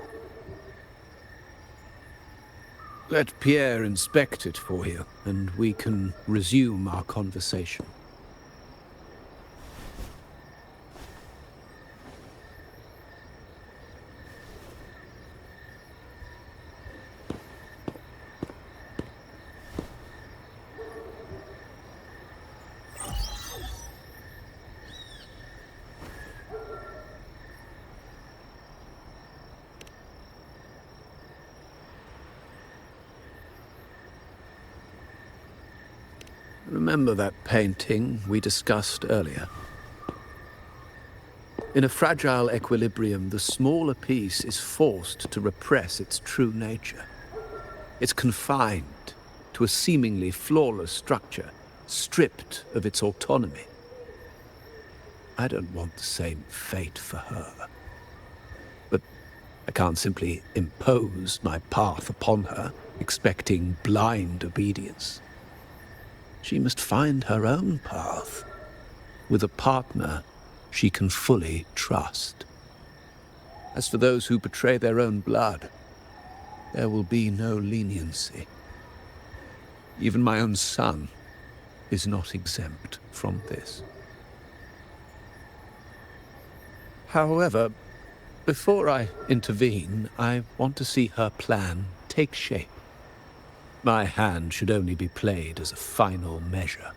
Let Pierre inspect it for you, and we can resume our conversation. Remember that painting we discussed earlier? In a fragile equilibrium, the smaller piece is forced to repress its true nature. It's confined to a seemingly flawless structure, stripped of its autonomy. I don't want the same fate for her. But I can't simply impose my path upon her, expecting blind obedience. She must find her own path, with a partner she can fully trust. As for those who betray their own blood, there will be no leniency. Even my own son is not exempt from this. However, before I intervene, I want to see her plan take shape. My hand should only be played as a final measure.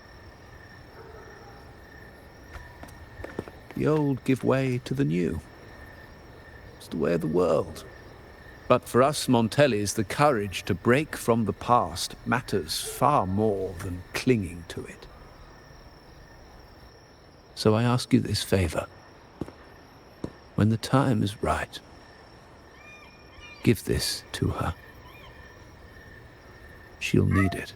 The old give way to the new. It's the way of the world. But for us Montellis, the courage to break from the past matters far more than clinging to it. So I ask you this favor. When the time is right, give this to her. She'll need it.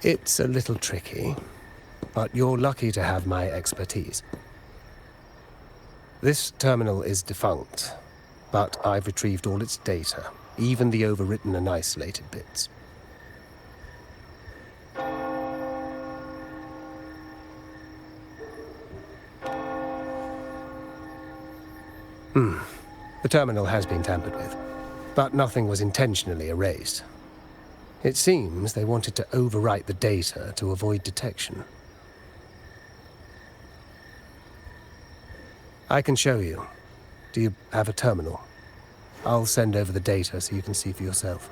It's a little tricky, but you're lucky to have my expertise. This terminal is defunct, but I've retrieved all its data, even the overwritten and isolated bits. The terminal has been tampered with, but nothing was intentionally erased. It seems they wanted to overwrite the data to avoid detection. I can show you. Do you have a terminal? I'll send over the data so you can see for yourself.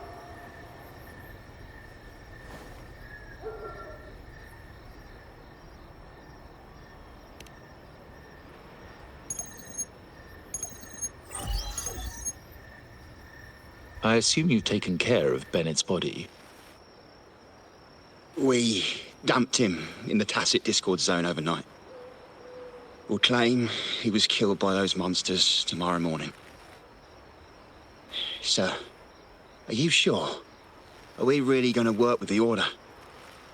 I assume you've taken care of Bennett's body. We dumped him in the tacit discord zone overnight. We'll claim he was killed by those monsters tomorrow morning. Sir, are you sure? Are we really going to work with the Order?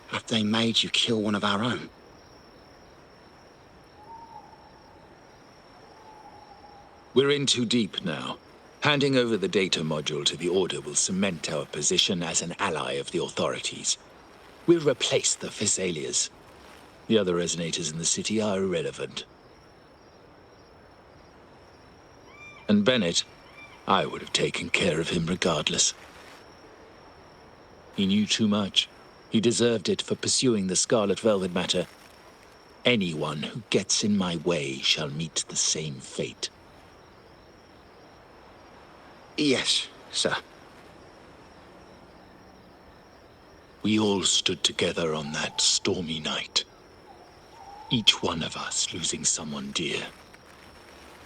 Have they made you kill one of our own? We're in too deep now. Handing over the data module to the Order will cement our position as an ally of the authorities. We'll replace the Phassalias. The other resonators in the city are irrelevant. And Bennett, I would have taken care of him regardless. He knew too much. He deserved it for pursuing the Scarlet Velvet matter. Anyone who gets in my way shall meet the same fate. Yes, sir. We all stood together on that stormy night. Each one of us losing someone dear.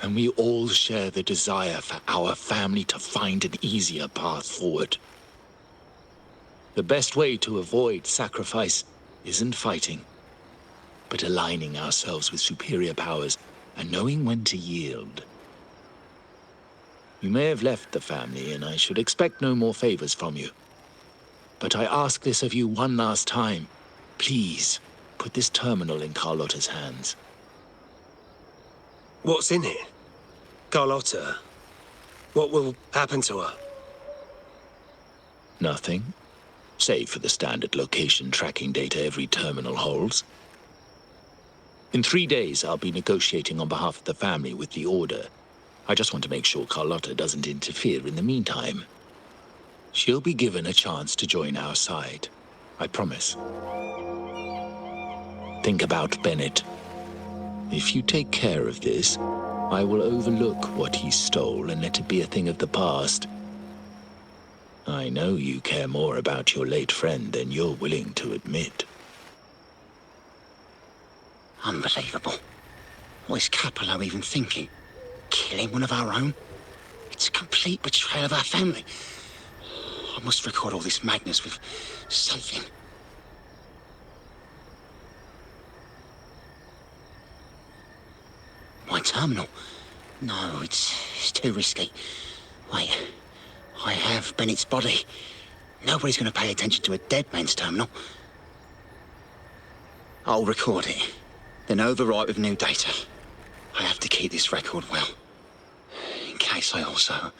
And we all share the desire for our family to find an easier path forward. The best way to avoid sacrifice isn't fighting, but aligning ourselves with superior powers and knowing when to yield. You may have left the family, and I should expect no more favors from you. But I ask this of you one last time. Please, put this terminal in Carlotta's hands. What's in it? Carlotta? What will happen to her? Nothing, save for the standard location tracking data every terminal holds. In 3 days, I'll be negotiating on behalf of the family with the Order. I just want to make sure Carlotta doesn't interfere in the meantime. She'll be given a chance to join our side. I promise. Think about Bennett. If you take care of this, I will overlook what he stole and let it be a thing of the past. I know you care more about your late friend than you're willing to admit. Unbelievable. What is Capello even thinking? Killing one of our own? It's a complete betrayal of our family. I must record all this madness with something. My terminal? No, it's too risky. Wait, I have Bennett's body. Nobody's going to pay attention to a dead man's terminal. I'll record it, then overwrite with new data. I have to keep this record well, in case I also...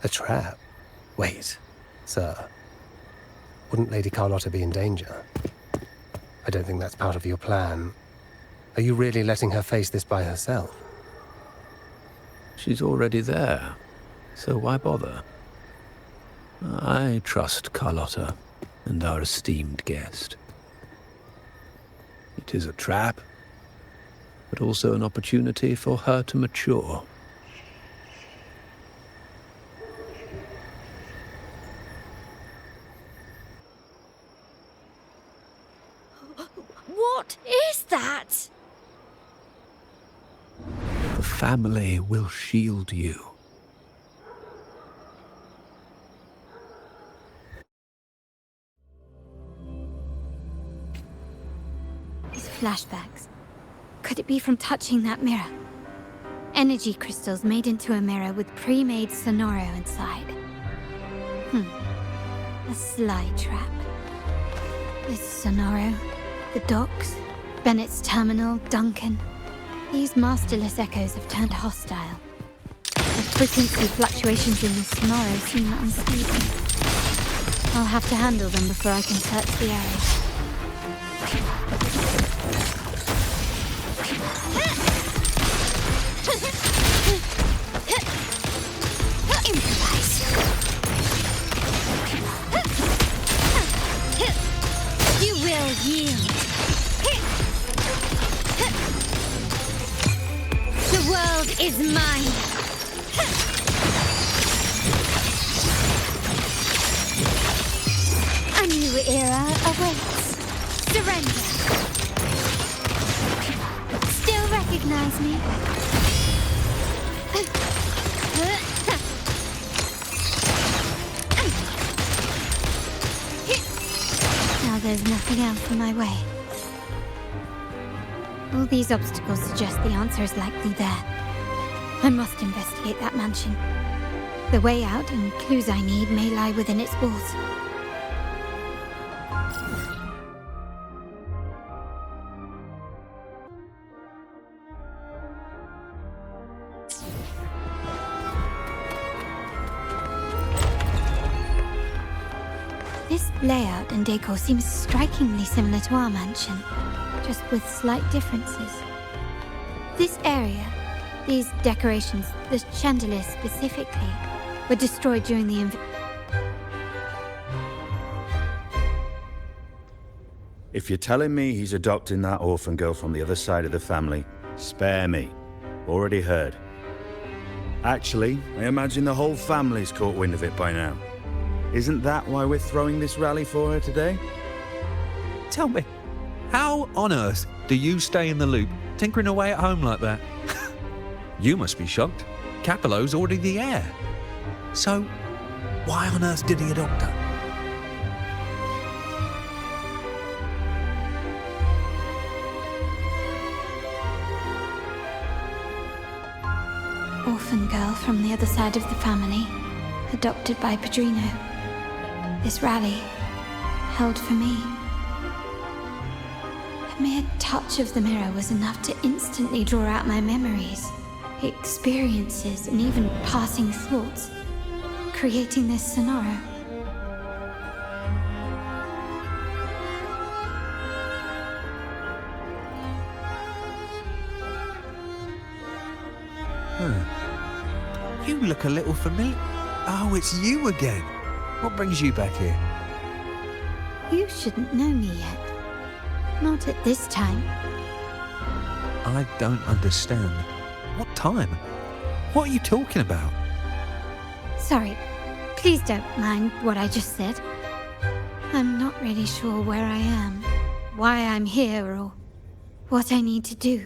A trap? Wait, sir. Wouldn't Lady Carlotta be in danger? I don't think that's part of your plan. Are you really letting her face this by herself? She's already there, so why bother? I trust Carlotta and our esteemed guest. It is a trap, but also an opportunity for her to mature. What is that? The family will shield you. These flashbacks. Could it be from touching that mirror? Energy crystals made into a mirror with pre-made Sonoro inside. A sly trap. This Sonoro, the docks, Bennett's terminal, Duncan. These masterless echoes have turned hostile. The frequency fluctuations in the Sonoro seem unstable. I'll have to handle them before I can search the area. Improvise. You will yield. The world is mine. A new era awaits. Surrender. Still recognize me? Now there's nothing else in my way. All these obstacles suggest the answer is likely there. I must investigate that mansion. The way out and clues I need may lie within its walls. This layout and decor seems strikingly similar to our mansion, just with slight differences. This area, these decorations, the chandelier specifically, were destroyed during the If you're telling me he's adopting that orphan girl from the other side of the family, spare me. Already heard. Actually, I imagine the whole family's caught wind of it by now. Isn't that why we're throwing this rally for her today? Tell me, how on earth do you stay in the loop, tinkering away at home like that? You must be shocked. Capello's already the heir. So, why on earth did he adopt her? orphan girl from the other side of the family, adopted by Padrino. This rally, held for me. A mere touch of the mirror was enough to instantly draw out my memories, experiences, and even passing thoughts, creating this Sonoro. You look a little familiar. Oh, it's you again. What brings you back here? You shouldn't know me yet. Not at this time. I don't understand. What time? What are you talking about? Sorry, please don't mind what I just said. I'm not really sure where I am, why I'm here, or what I need to do.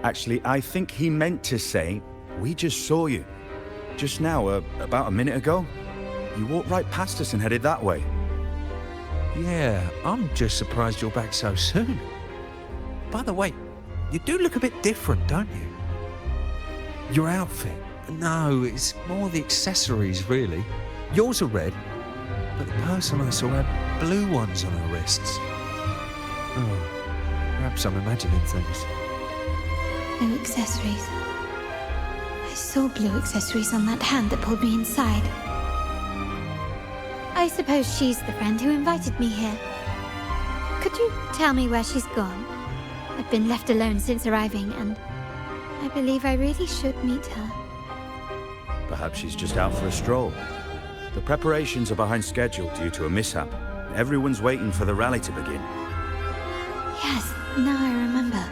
Actually, I think he meant to say, we just saw you. Just now, about a minute ago. You walked right past us and headed that way. Yeah, I'm just surprised you're back so soon. By the way, you do look a bit different, don't you? Your outfit. No, it's more the accessories, really. Yours are red, but the person I saw had blue ones on her wrists. Oh, perhaps I'm imagining things. No accessories. I saw blue accessories on that hand that pulled me inside. I suppose she's the friend who invited me here. Could you tell me where she's gone? I've been left alone since arriving, and I believe I really should meet her. Perhaps she's just out for a stroll. The preparations are behind schedule due to a mishap. Everyone's waiting for the rally to begin. Yes, now I remember.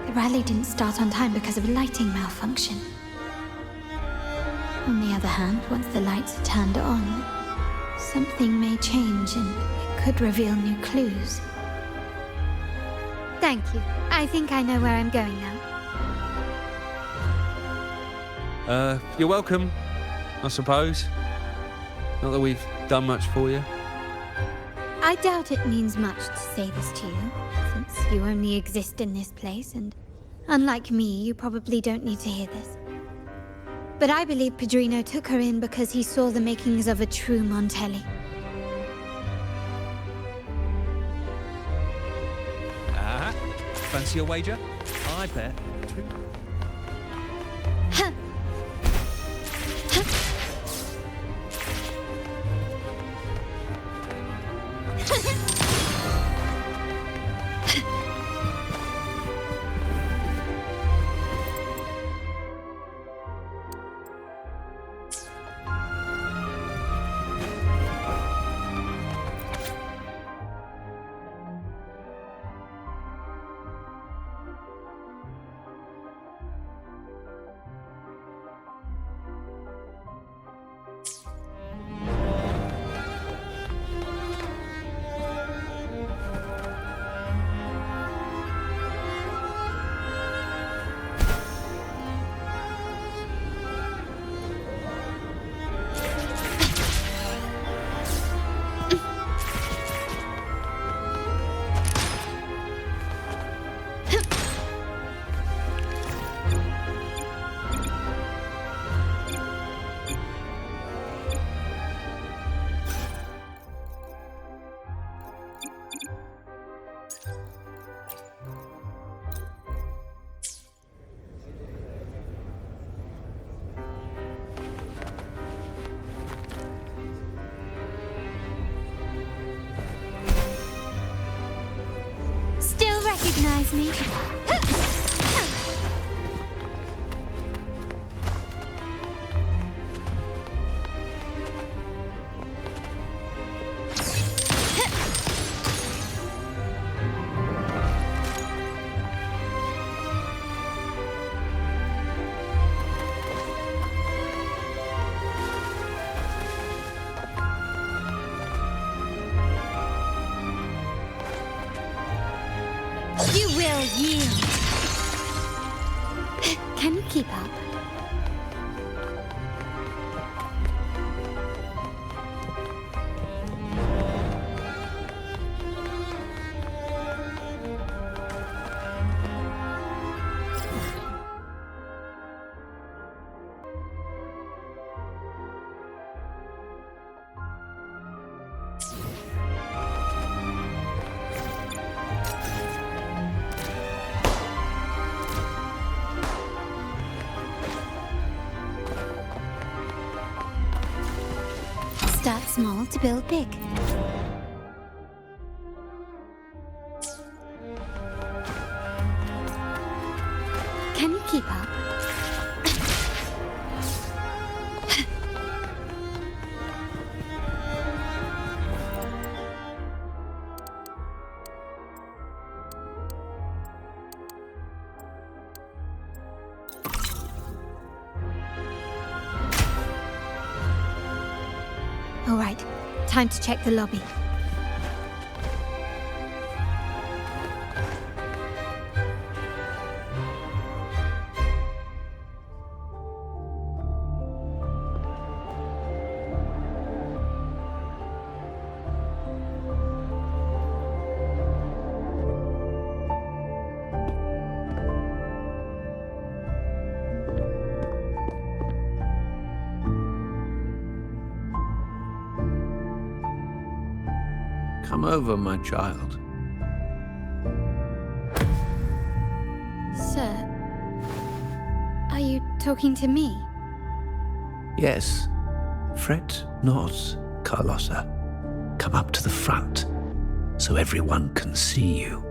The rally didn't start on time because of a lighting malfunction. On the other hand, once the lights are turned on, something may change and it could reveal new clues. Thank you. I think I know where I'm going now. You're welcome, I suppose. Not that we've done much for you. I doubt it means much to say this to you, since you only exist in this place, and unlike me, you probably don't need to hear this. But I believe Pedrino took her in because he saw the makings of a true Montelli. Fancy a wager? I bet. Recognize me? You will yield. Can you keep up? Start small to build big. Can you keep up? All right, time to check the lobby. Come over, my child. Sir, are you talking to me? Yes. Fret not, Carlossa. Come up to the front, so everyone can see you.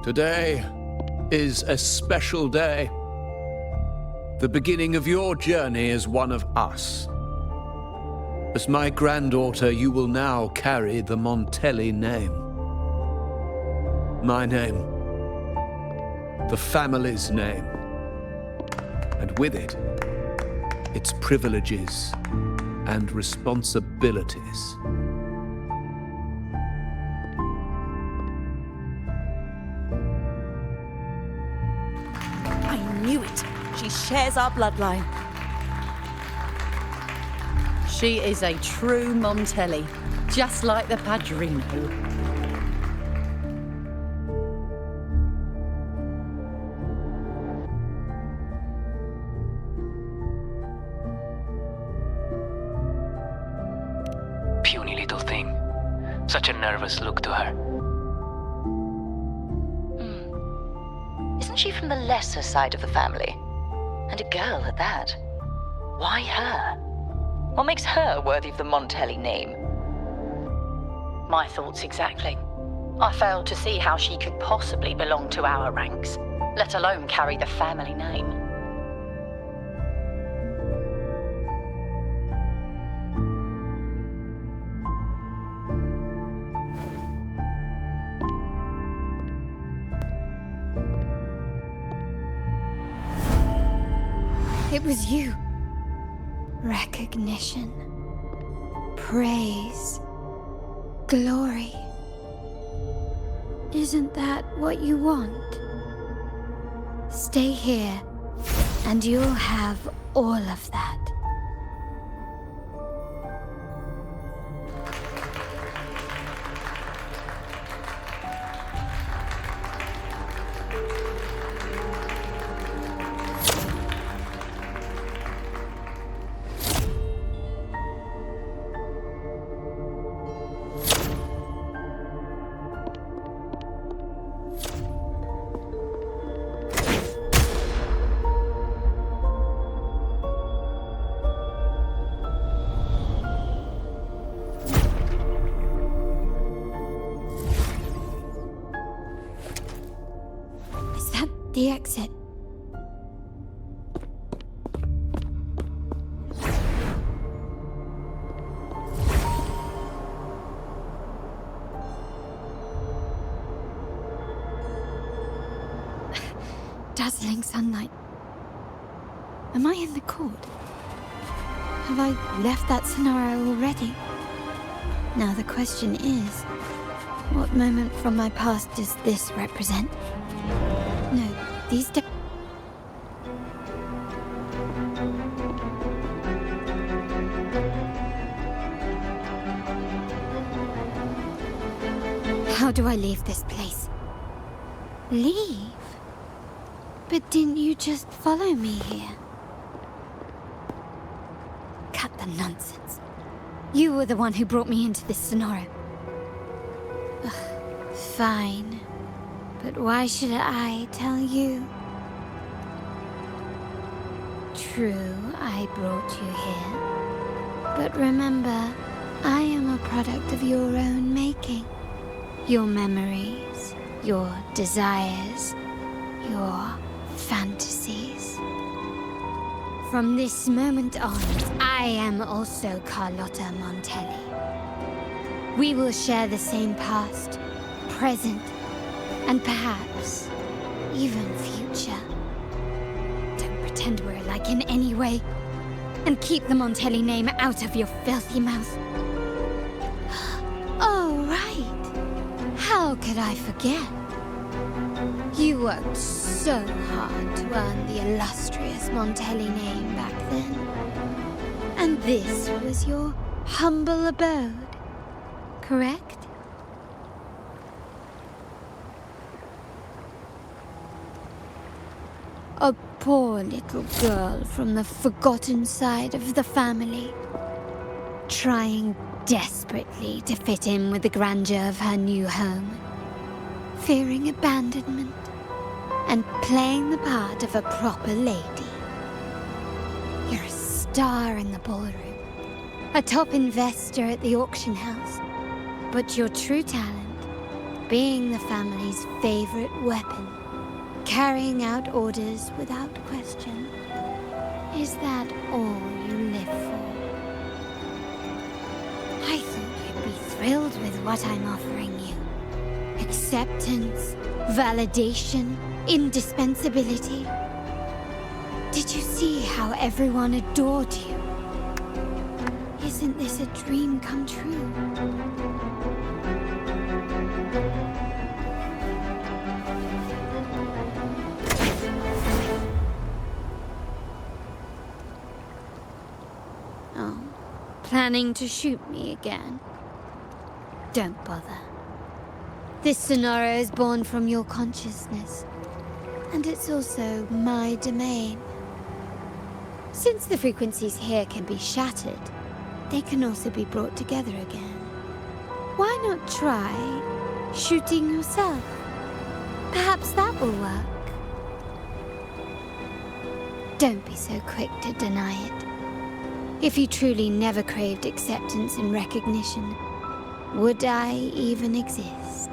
Today is a special day. The beginning of your journey as one of us. As my granddaughter, you will now carry the Montelli name. My name. The family's name. And with it, its privileges and responsibilities. family shares our bloodline. She is a true Montelli, just like the Padrino. Puny little thing. Such a nervous look to her. Isn't she from the lesser side of the family? And a girl at that. Why her? What makes her worthy of the Montelli name? My thoughts exactly. I failed to see how she could possibly belong to our ranks, let alone carry the family name. It was you. Recognition. Praise. Glory. Isn't that what you want? Stay here, and you'll have all of that. The exit. Dazzling sunlight. Am I in the court? Have I left that scenario already? Now the question is, what moment from my past does this represent? No, these How do I leave this place? Leave? But didn't you just follow me here? Cut the nonsense. You were the one who brought me into this scenario. Ugh, fine. But why should I tell you? True, I brought you here. But remember, I am a product of your own making. Your memories, your desires, your fantasies. From this moment on, I am also Carlotta Montelli. We will share the same past, present, and perhaps even future. Don't pretend we're alike in any way, and keep the Montelli name out of your filthy mouth. Oh, right. How could I forget? You worked so hard to earn the illustrious Montelli name back then. And this was your humble abode, correct? A poor little girl from the forgotten side of the family, trying desperately to fit in with the grandeur of her new home, fearing abandonment, and playing the part of a proper lady. You're a star in the ballroom, a top investor at the auction house, but your true talent, being the family's favorite weapon, carrying out orders without question. Is that all you live for? I thought you'd be thrilled with what I'm offering you. Acceptance, validation, indispensability. Did you see how everyone adored you? Isn't this a dream come true? planning to shoot me again? Don't bother. This Sonora is born from your consciousness, and it's also my domain. Since the frequencies here can be shattered, they can also be brought together again. Why not try shooting yourself? Perhaps that will work. Don't be so quick to deny it. If you truly never craved acceptance and recognition, would I even exist?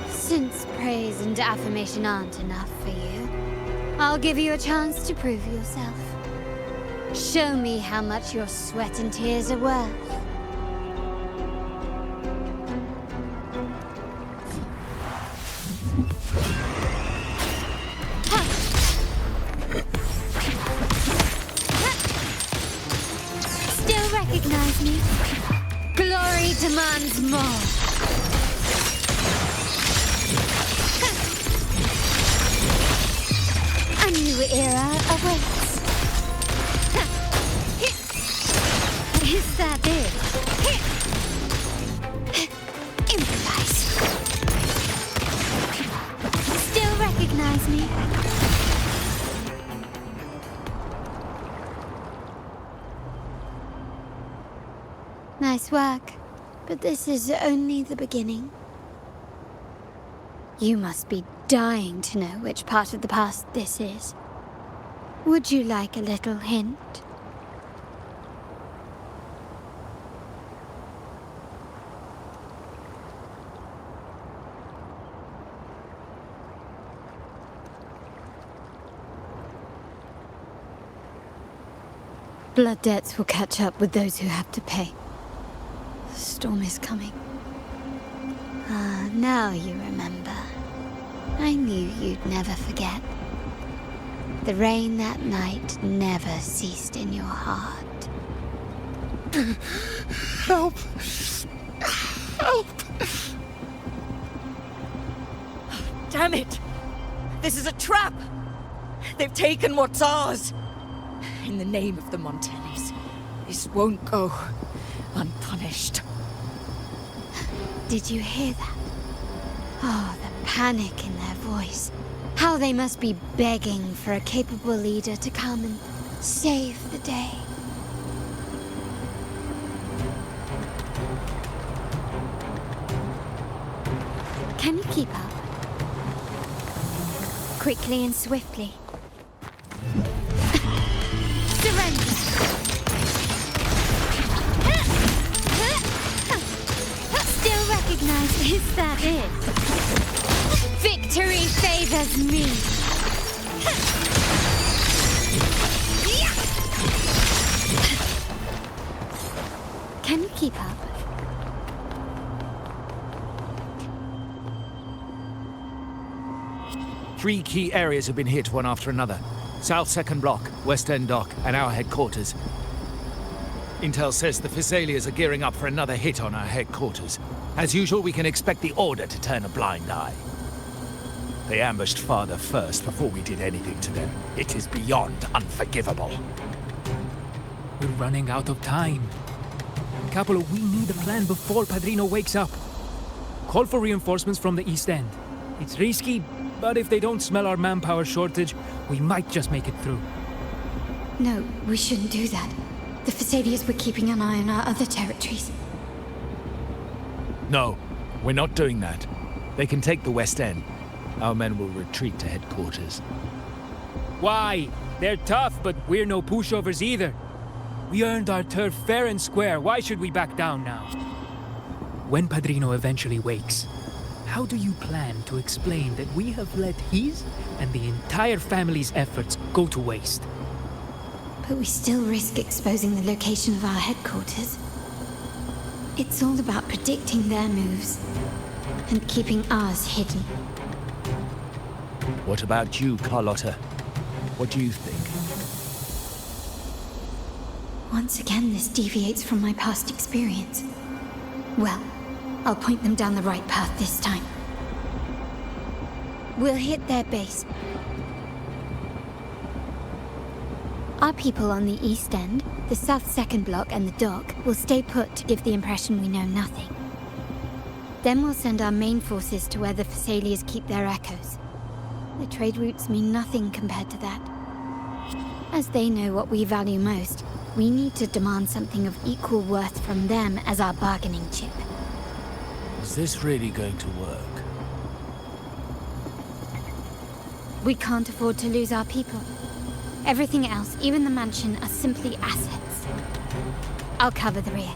Since praise and affirmation aren't enough for you, I'll give you a chance to prove yourself. Show me how much your sweat and tears are worth. Still recognize me? Glory demands more. A new era awaits. Is that it? Improvise. Still recognize me? Nice work, but this is only the beginning. You must be dying to know which part of the past this is. Would you like a little hint? Blood debts will catch up with those who have to pay. The storm is coming. Ah, now you remember. I knew you'd never forget. The rain that night never ceased in your heart. Help! Help! Damn it! This is a trap! They've taken what's ours! In the name of the Montellis, this won't go unpunished. Did you hear that? Oh, the panic in their voice. How they must be begging for a capable leader to come and save the day. Can you keep up? Quickly and swiftly. Surrender! Still recognize, is that it? Victory favors me! Can you keep up? Three key areas have been hit one after another. South Second Block, West End Dock, and our headquarters. Intel says the Thessalians are gearing up for another hit on our headquarters. As usual, we can expect the Order to turn a blind eye. They ambushed Father first before we did anything to them. It is beyond unforgivable. We're running out of time. Capolo, we need a plan before Padrino wakes up. Call for reinforcements from the East End. It's risky, but if they don't smell our manpower shortage, we might just make it through. No, we shouldn't do that. The Thessalians were keeping an eye on our other territories. No, we're not doing that. They can take the West End. Our men will retreat to headquarters. Why? They're tough, but we're no pushovers either. We earned our turf fair and square. Why should we back down now? When Padrino eventually wakes, how do you plan to explain that we have let his and the entire family's efforts go to waste? But we still risk exposing the location of our headquarters. It's all about predicting their moves and keeping ours hidden. What about you, Carlotta? What do you think? Once again, this deviates from my past experience. Well, I'll point them down the right path this time. We'll hit their base, Our people on the East End, the South Second Block and the dock will stay put to give the impression we know nothing. Then we'll send our main forces to where the Thessalians keep their echoes. The trade routes mean nothing compared to that. As they know what we value most, we need to demand something of equal worth from them as our bargaining chip. Is this really going to work? We can't afford to lose our people. Everything else, even the mansion, are simply assets. I'll cover the rear.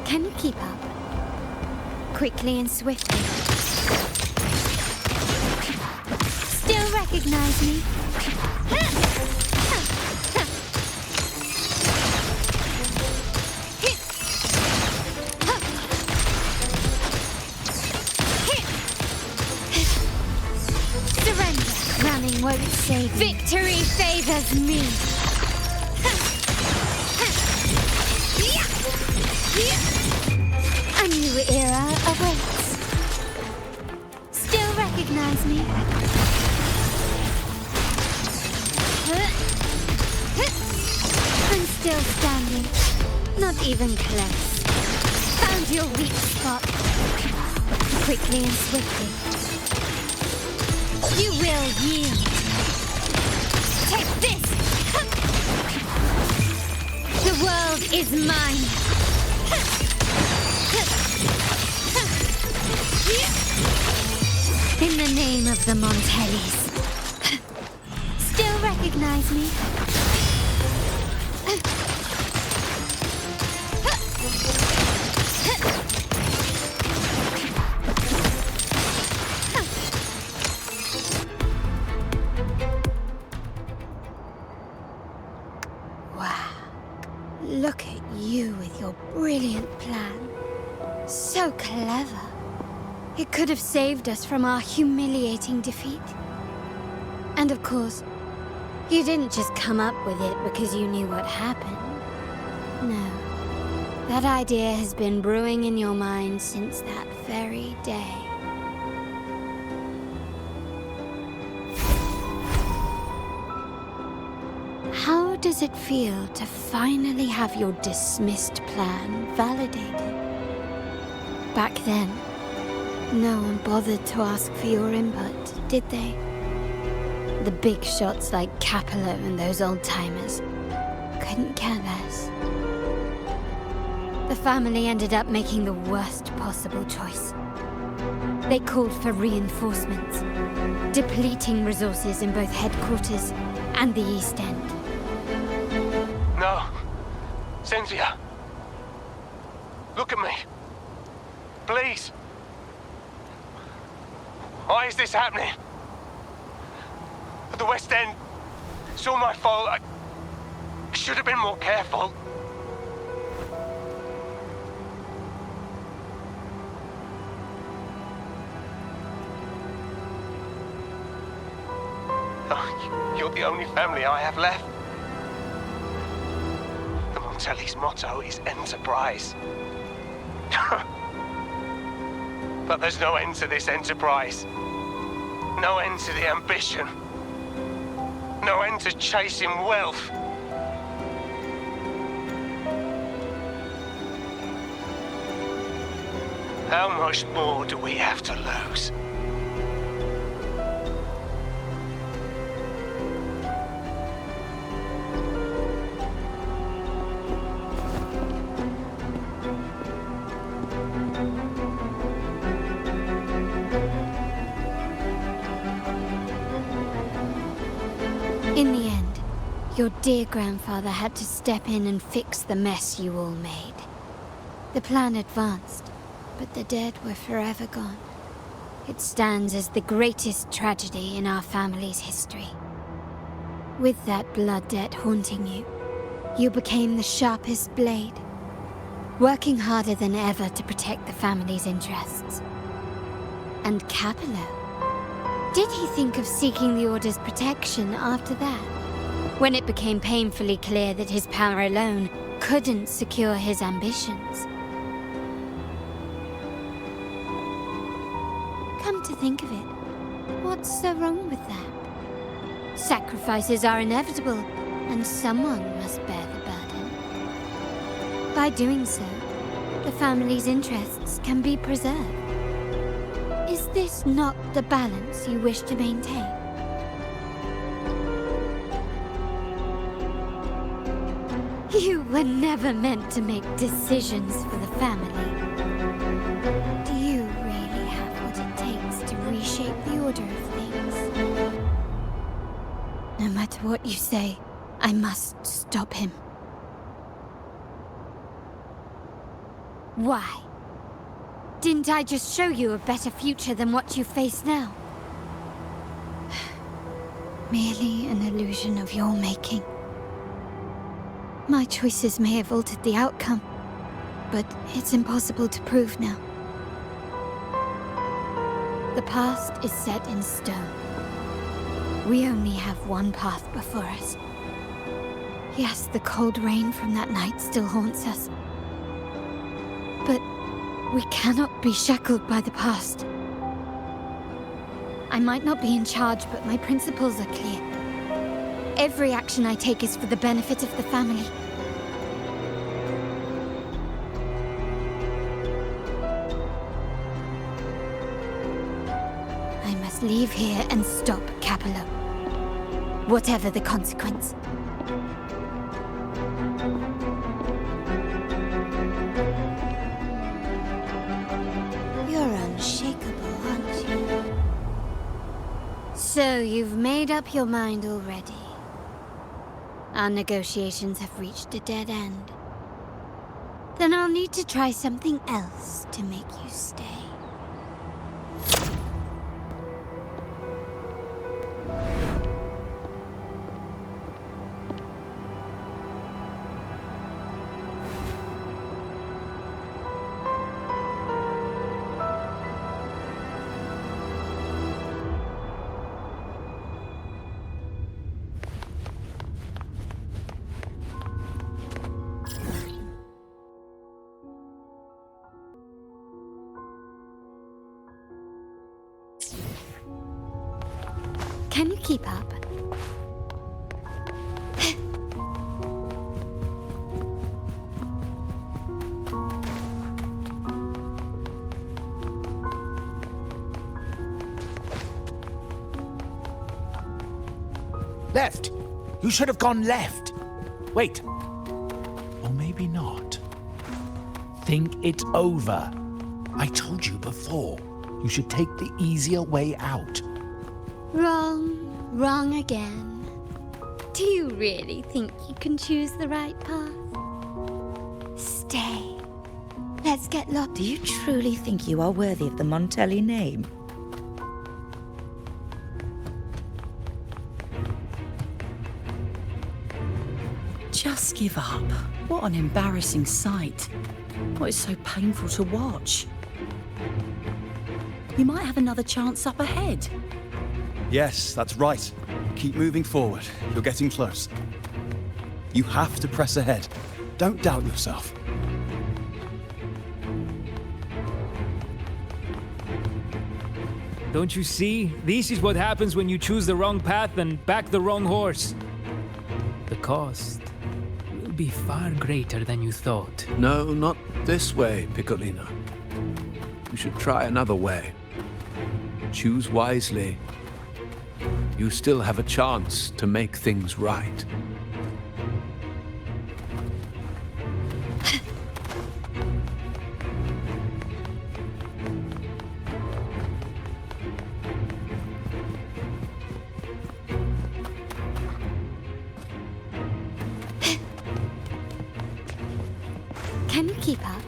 Can you keep up? Quickly and swiftly. Still recognize me? Surrender. Running won't save you. Victory favors me. A new era awaits. Still recognize me? I'm still standing. Not even close. Found your weak spot. Quickly and swiftly. You will yield. Take this! The world is mine. In the name of the Montellis. Still recognize me? Wow. Look at you with your brilliant plan. So clever. It could have saved us from our humiliating defeat. And of course, you didn't just come up with it because you knew what happened. No. That idea has been brewing in your mind since that very day. How does it feel to finally have your dismissed plan validated? Back then, no one bothered to ask for your input, did they? The big shots like Capello and those old-timers couldn't care less. The family ended up making the worst possible choice. They called for reinforcements, depleting resources in both headquarters and the East End. No. Cynthia. Look at me. Please. Why is this happening? At the West End. It's all my fault. I should have been more careful. Oh, you're the only family I have left. The Montelli's motto is enterprise. But there's no end to this enterprise. No end to the ambition. No end to chasing wealth. How much more do we have to lose? In the end, your dear grandfather had to step in and fix the mess you all made. The plan advanced, but the dead were forever gone. It stands as the greatest tragedy in our family's history. With that blood debt haunting you, you became the sharpest blade, working harder than ever to protect the family's interests. And Capello? Did he think of seeking the Order's protection after that? When it became painfully clear that his power alone couldn't secure his ambitions. Come to think of it, what's so wrong with that? Sacrifices are inevitable, and someone must bear the burden. By doing so, the family's interests can be preserved. Is this not the balance you wish to maintain? You were never meant to make decisions for the family. Do you really have what it takes to reshape the order of things? No matter what you say, I must stop him. Why? Didn't I just show you a better future than what you face now? Merely an illusion of your making. My choices may have altered the outcome, but it's impossible to prove now. The past is set in stone. We only have one path before us. Yes, the cold rain from that night still haunts us. But we cannot be shackled by the past. I might not be in charge, but my principles are clear. Every action I take is for the benefit of the family. I must leave here and stop Capello, whatever the consequence. You're unshakable, aren't you? So you've made up your mind already. Our negotiations have reached a dead end. Then I'll need to try something else to make you stay. Can you keep up? Left! You should have gone left! Wait. Or maybe not. Think it over. I told you before. You should take the easier way out. Wrong again. Do you really think you can choose the right path? Stay. Let's get lost. Do you truly think you are worthy of the Montelli name? Just give up. What an embarrassing sight. What is so painful to watch? You might have another chance up ahead. Yes, that's right. Keep moving forward. You're getting close. You have to press ahead. Don't doubt yourself. Don't you see? This is what happens when you choose the wrong path and back the wrong horse. The cost will be far greater than you thought. No, not this way, Piccolino. You should try another way. Choose wisely. You still have a chance to make things right. Can you keep up?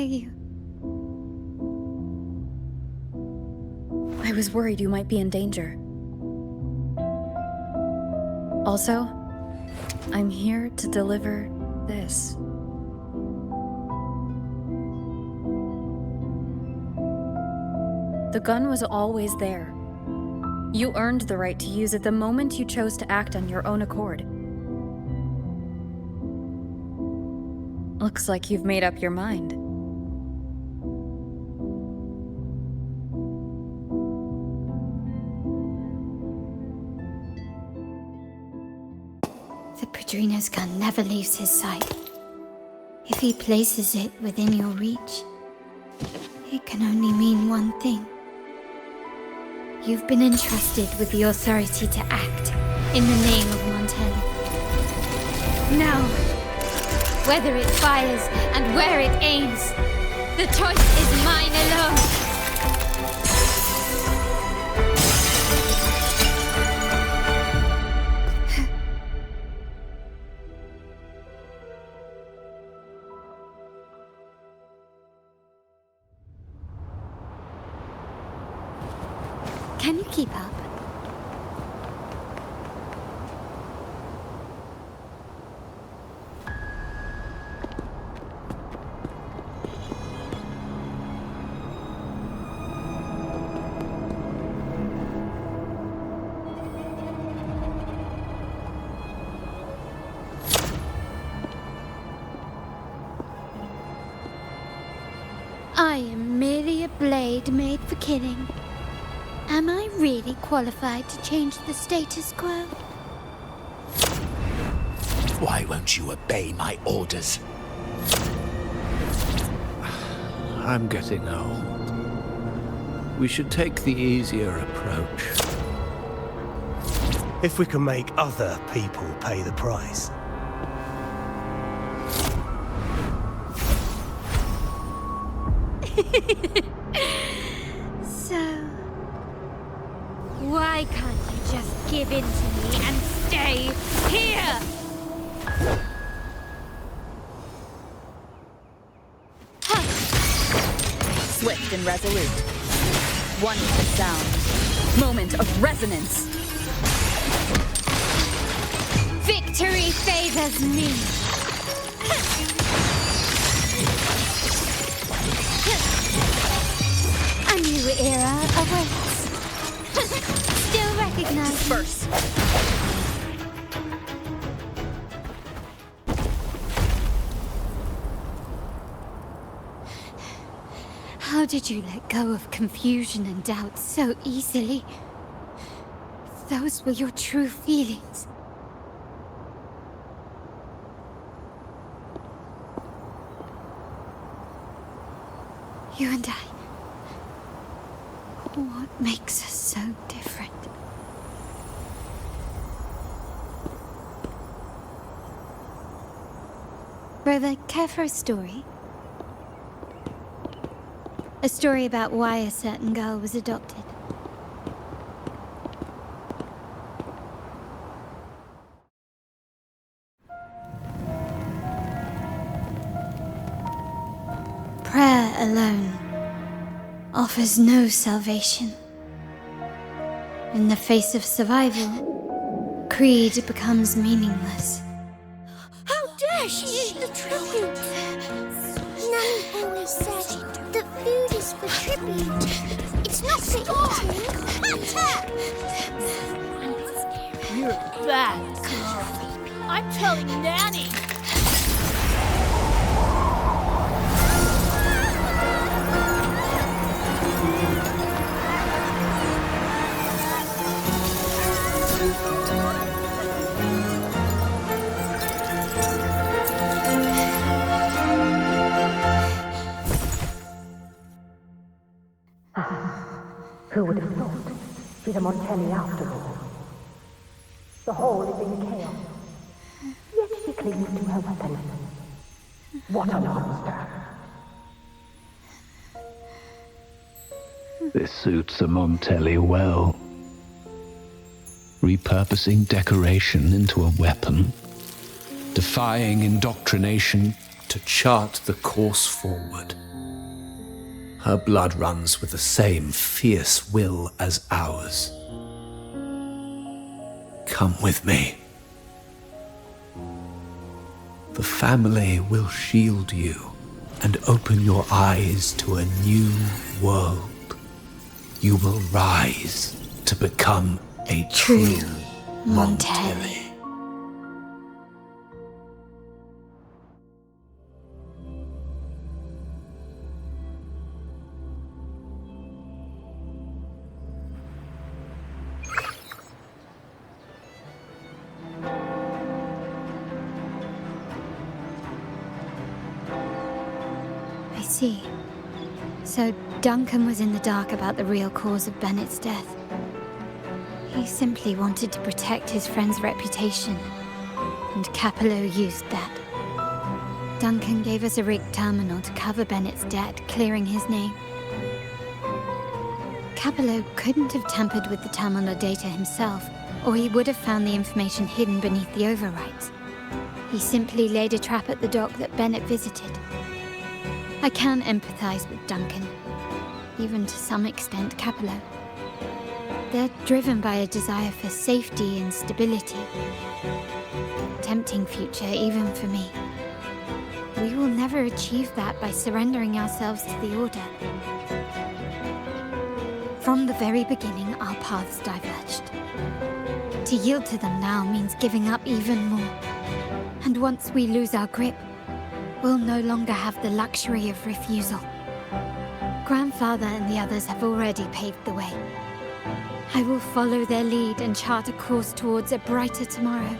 you? I was worried you might be in danger. Also, I'm here to deliver this. The gun was always there. You earned the right to use it the moment you chose to act on your own accord. Looks like you've made up your mind. The Padrino's gun never leaves his sight. If he places it within your reach, it can only mean one thing. You've been entrusted with the authority to act in the name of Montelli. Now, whether it fires and where it aims, the choice is mine alone. Can you keep up? I am merely a blade made for killing. Am I really qualified to change the status quo? Why won't you obey my orders? I'm getting old. We should take the easier approach. If we can make other people pay the price. So, why can't you just give in to me and stay here? Swift and resolute. Wonderful sound. Moment of resonance. Victory favors me. A new era awaits. Still recognize first. How did you let go of confusion and doubt so easily? Those were your true feelings. You and I. What makes us so different? Brother, care for a story? A story about why a certain girl was adopted. Prayer alone offers no salvation. In the face of survival, creed becomes meaningless. How dare she eat the tribute? Nanny always said that food is for tribute. It's not for eating. You're a bad girl. I'm telling Nanny. Who would have thought? She's a Montelli after all. The hall is in chaos. Yet she clings to her weapon. What a monster! This suits a Montelli well. Repurposing decoration into a weapon, defying indoctrination to chart the course forward. Her blood runs with the same fierce will as ours. Come with me. The family will shield you and open your eyes to a new world. You will rise to become a true Montelli. I see. So Duncan was in the dark about the real cause of Bennett's death. He simply wanted to protect his friend's reputation, and Capello used that. Duncan gave us a rigged terminal to cover Bennett's debt, clearing his name. Capello couldn't have tampered with the terminal data himself, or he would have found the information hidden beneath the overwrites. He simply laid a trap at the dock that Bennett visited. I can empathize with Duncan, even to some extent Capello. They're driven by a desire for safety and stability. Tempting future even for me. We will never achieve that by surrendering ourselves to the Order. From the very beginning, our paths diverged. To yield to them now means giving up even more. And once we lose our grip, we'll no longer have the luxury of refusal. Grandfather and the others have already paved the way. I will follow their lead and chart a course towards a brighter tomorrow.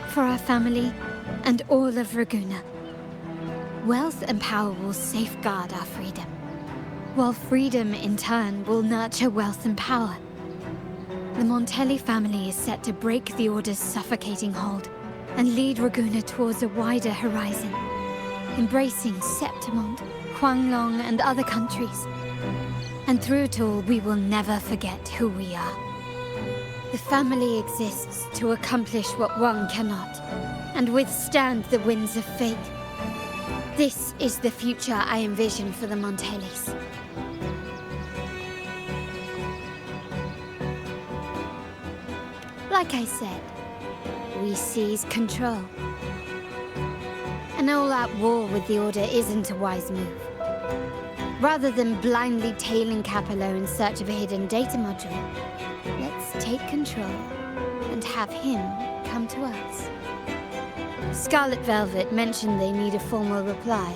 For our family and all of Ragusa. Wealth and power will safeguard our freedom, while freedom in turn will nurture wealth and power. The Montelli family is set to break the Order's suffocating hold and lead Ragusa towards a wider horizon, embracing Septimont, Huanglong, and other countries. And through it all, we will never forget who we are. The family exists to accomplish what one cannot, and withstand the winds of fate. This is the future I envision for the Montellis. Like I said, we seize control. An all-out war with the Order isn't a wise move. Rather than blindly tailing Capello in search of a hidden data module, let's take control and have him come to us. Scarlet Velvet mentioned they need a formal reply,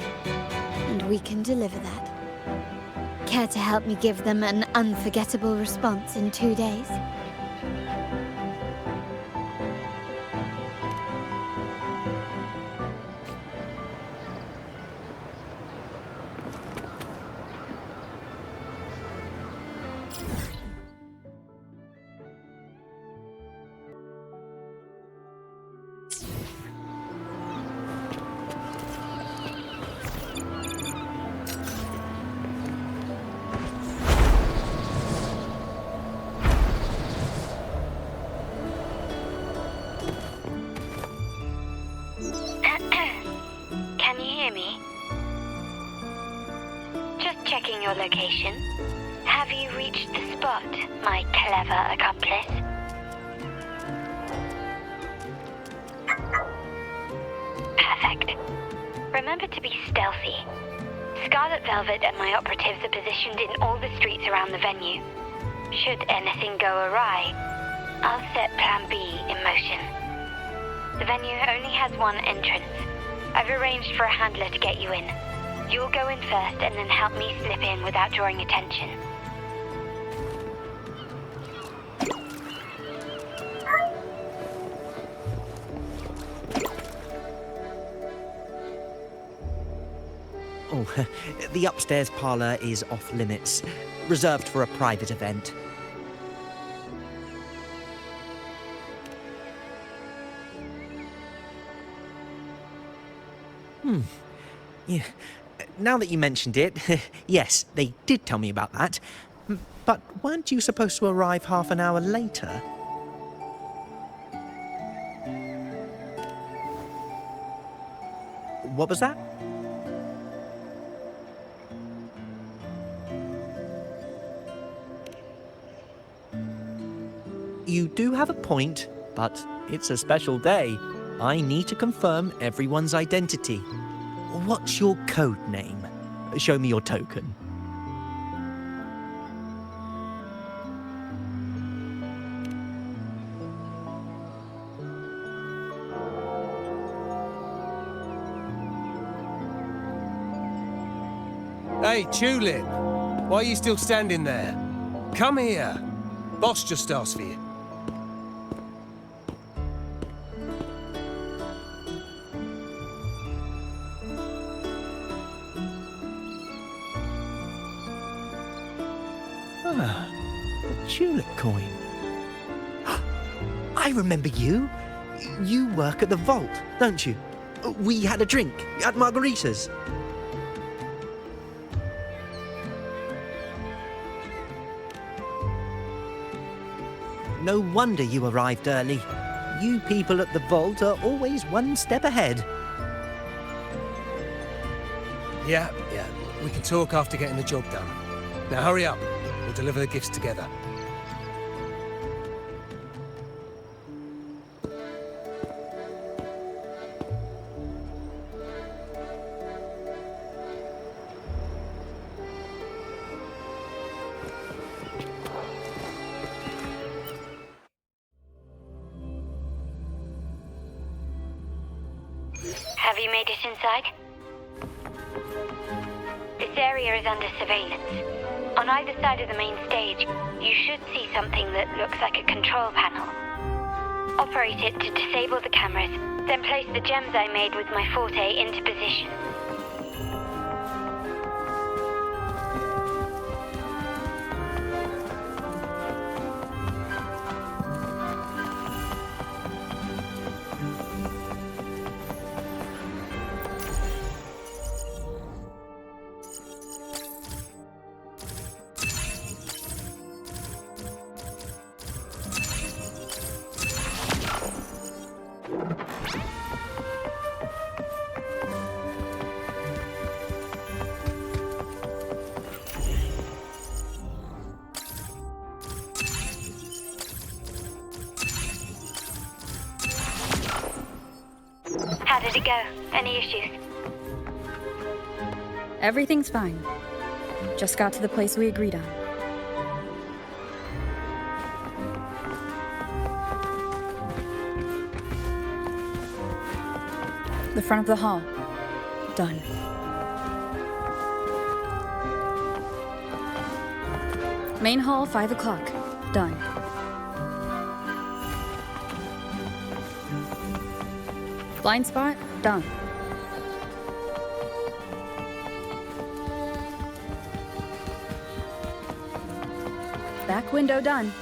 and we can deliver that. Care to help me give them an unforgettable response in 2 days? Can you hear me? Just checking your location. Have you reached the spot, my clever accomplice? Perfect. Remember to be stealthy. Scarlet Velvet and my operatives are positioned in all the streets around the venue. Should anything go awry, I'll set Plan B in motion. The venue only has one entrance. I've arranged for a handler to get you in. You'll go in first and then help me slip in without drawing attention. Oh, the upstairs parlour is off limits, reserved for a private event. Yeah. Now that you mentioned it, yes, they did tell me about that. But weren't you supposed to arrive half an hour later? What was that? You do have a point, but it's a special day. I need to confirm everyone's identity. What's your code name? Show me your token. Hey, Tulip! Why are you still standing there? Come here. Boss just asked for you. Ah, a tulip coin. I remember you. You work at the vault, don't you? We had a drink at Margarita's. No wonder you arrived early. You people at the vault are always one step ahead. Yeah. We can talk after getting the job done. Now hurry up. We'll deliver the gifts together. Have you made it inside? This area is under surveillance. On either side of the main stage, you should see something that looks like a control panel. Operate it to disable the cameras, then place the gems I made with my forte into position. How did it go? Any issues? Everything's fine. Just got to the place we agreed on. The front of the hall. Done. Main hall, 5 o'clock. Done. Blind spot, done. Back window done.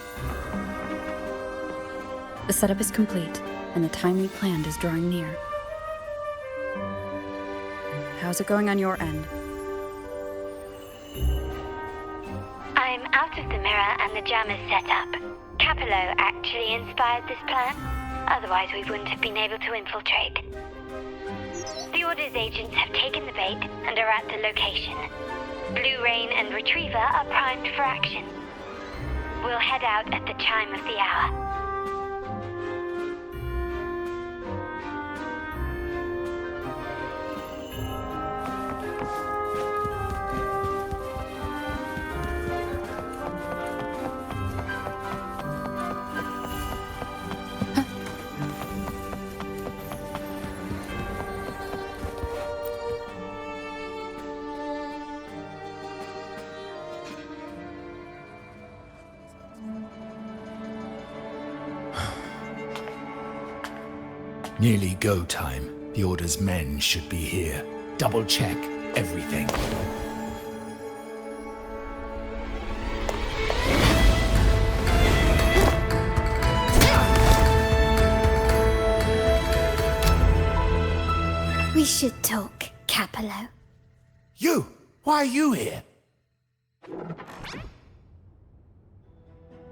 The setup is complete, and the time we planned is drawing near. How's it going on your end? I'm out of the mirror and the jam is set up. Capello actually inspired this plan. Otherwise, we wouldn't have been able to infiltrate. The Order's agents have taken the bait and are at the location. Blue Rain and Retriever are primed for action. We'll head out at the chime of the hour. Nearly go time. The Order's men should be here. Double check everything. We should talk, Capello. You! Why are you here?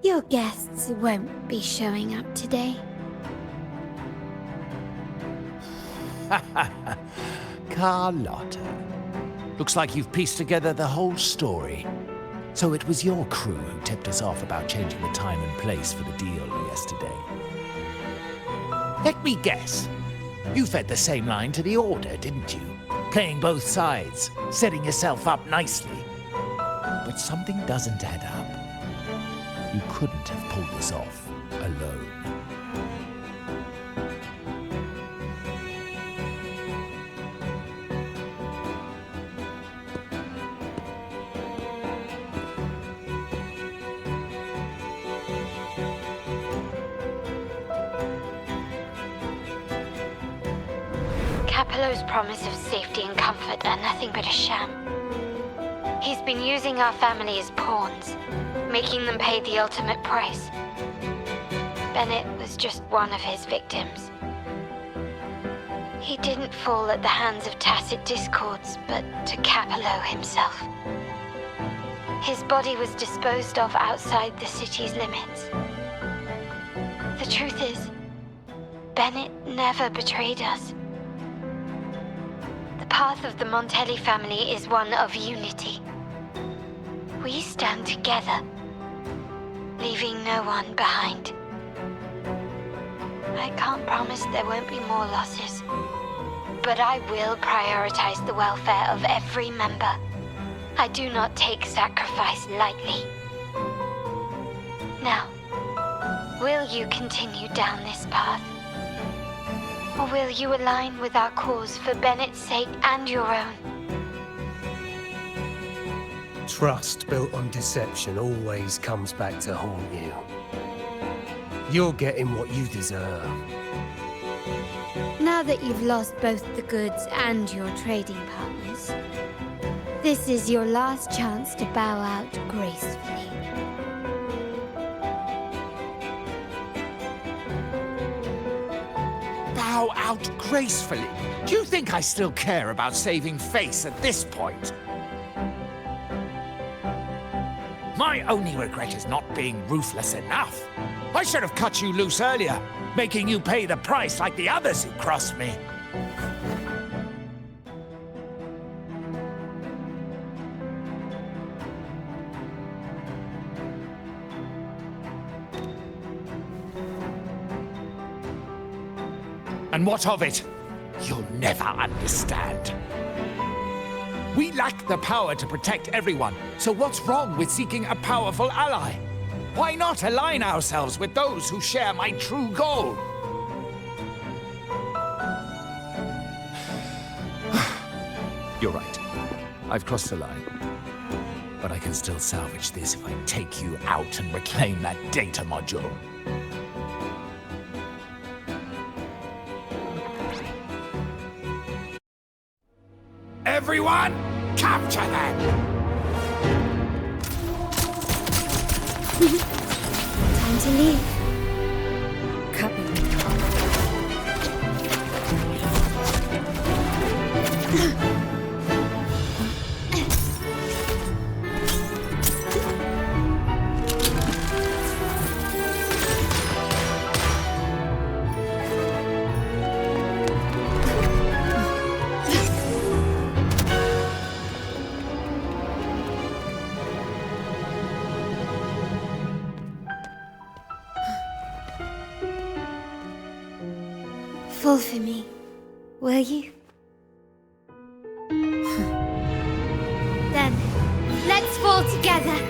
Your guests won't be showing up today. Carlotta. Looks like you've pieced together the whole story. So it was your crew who tipped us off about changing the time and place for the deal yesterday. Let me guess. You fed the same line to the Order, didn't you? Playing both sides, setting yourself up nicely. But something doesn't add up. You couldn't have pulled this off alone. Capello's promise of safety and comfort are nothing but a sham. He's been using our family as pawns, making them pay the ultimate price. Bennett was just one of his victims. He didn't fall at the hands of tacit discords, but to Capello himself. His body was disposed of outside the city's limits. The truth is, Bennett never betrayed us. The path of the Montelli family is one of unity. We stand together, leaving no one behind. I can't promise there won't be more losses, but I will prioritize the welfare of every member. I do not take sacrifice lightly. Now, will you continue down this path? Or will you align with our cause for Bennett's sake and your own? Trust built on deception always comes back to haunt you. You're getting what you deserve. Now that you've lost both the goods and your trading partners, this is your last chance to bow out gracefully. Bow out gracefully? Do you think I still care about saving face at this point? My only regret is not being ruthless enough. I should have cut you loose earlier, making you pay the price like the others who crossed me. And what of it? You'll never understand. We lack the power to protect everyone, so what's wrong with seeking a powerful ally? Why not align ourselves with those who share my true goal? You're right. I've crossed the line. But I can still salvage this if I take you out and reclaim that data module. Everyone, capture them! Time to leave. Fall for me, will you? Then, let's fall together.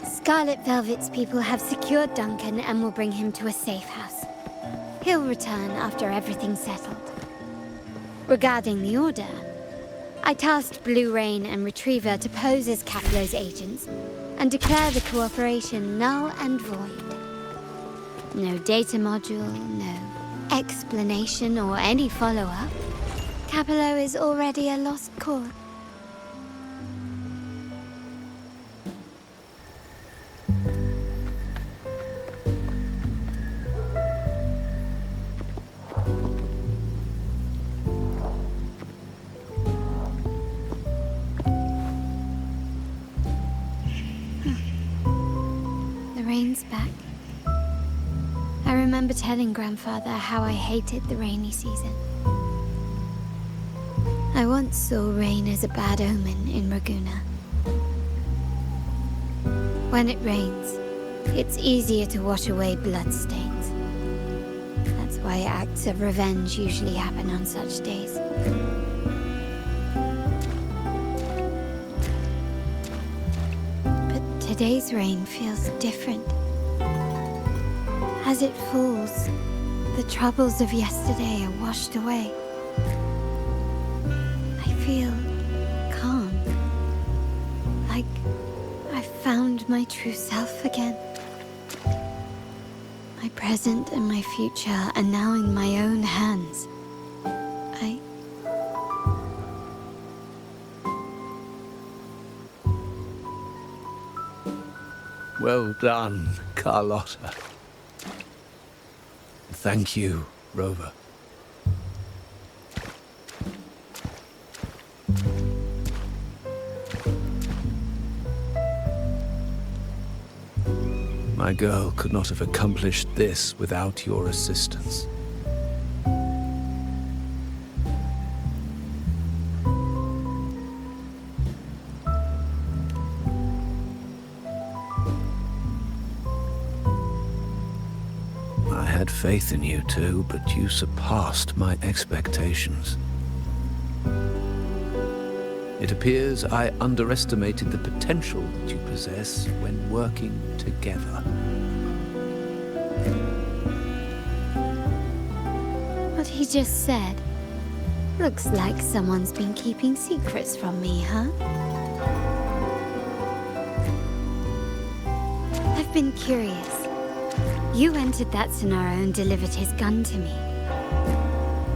Scarlet Velvet's people have secured Duncan and will bring him to a safe house. He'll return after everything's settled. Regarding the Order, I tasked Blue Rain and Retriever to pose as Capello's agents and declare the cooperation null and void. No data module, no explanation or any follow-up. Capello is already a lost cause. rain's back. I remember telling Grandfather how I hated the rainy season. I once saw rain as a bad omen in Raguna. When it rains, it's easier to wash away bloodstains. That's why acts of revenge usually happen on such days. But today's rain feels different. As it falls, the troubles of yesterday are washed away. I feel calm, like I've found my true self again. My present and my future are now in my own hands. Well done, Carlotta. Thank you, Rover. My girl could not have accomplished this without your assistance. I had faith in you too, but you surpassed my expectations. It appears I underestimated the potential that you possess when working together. What he just said. Looks like someone's been keeping secrets from me, huh? I've been curious. You entered that scenario and delivered his gun to me.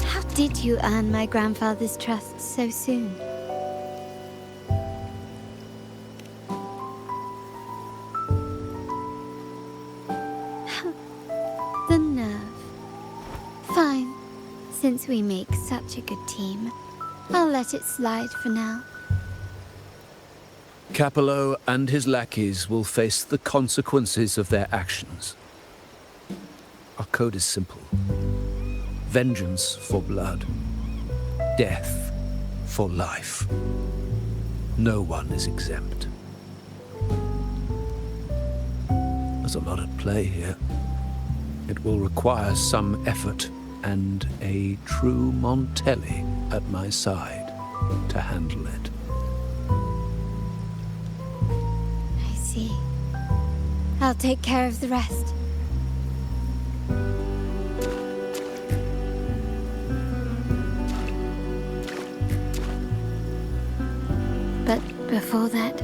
How did you earn my grandfather's trust so soon? The nerve. Fine. Since we make such a good team, I'll let it slide for now. Capello and his lackeys will face the consequences of their actions. Our code is simple. Vengeance for blood. Death for life. No one is exempt. There's a lot at play here. It will require some effort and a true Montelli at my side to handle it. I see. I'll take care of the rest. But before that...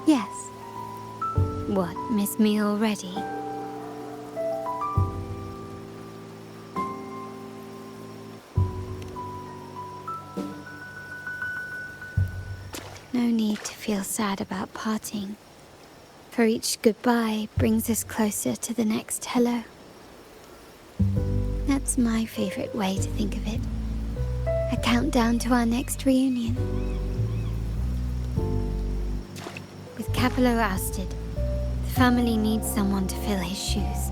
Yes. What, miss me already? No need to feel sad about parting, for each goodbye brings us closer to the next hello. That's my favorite way to think of it. A countdown to our next reunion. With Capello ousted, the family needs someone to fill his shoes.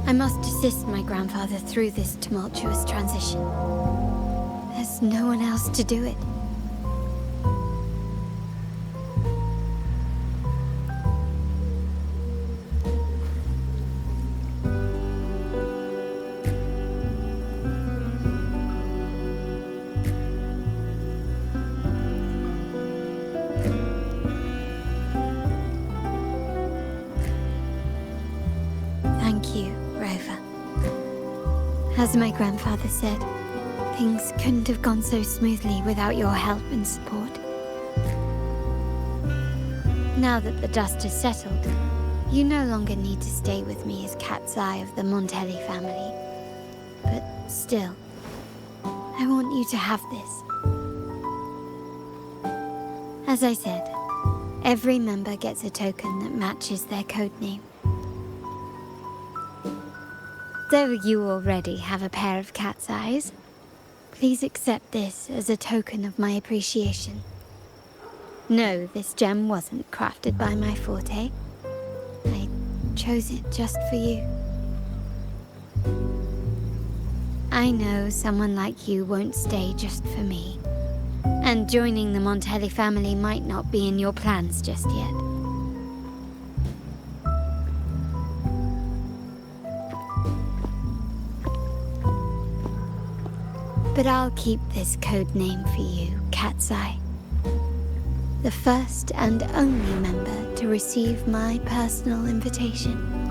I must assist my grandfather through this tumultuous transition. There's no one else to do it. Thank you, Rover. As my grandfather said, things couldn't have gone so smoothly without your help and support. Now that the dust has settled, you no longer need to stay with me as cat's eye of the Montelli family. But Still, I want you to have this. As I said, every member gets a token that matches their codename. Though you already have a pair of cat's eyes, please accept this as a token of my appreciation. No, this gem wasn't crafted by my forte. I chose it just for you. I know someone like you won't stay just for me, and joining the Montelli family might not be in your plans just yet. But I'll keep this code name for you, Cat's Eye. The first and only member to receive my personal invitation.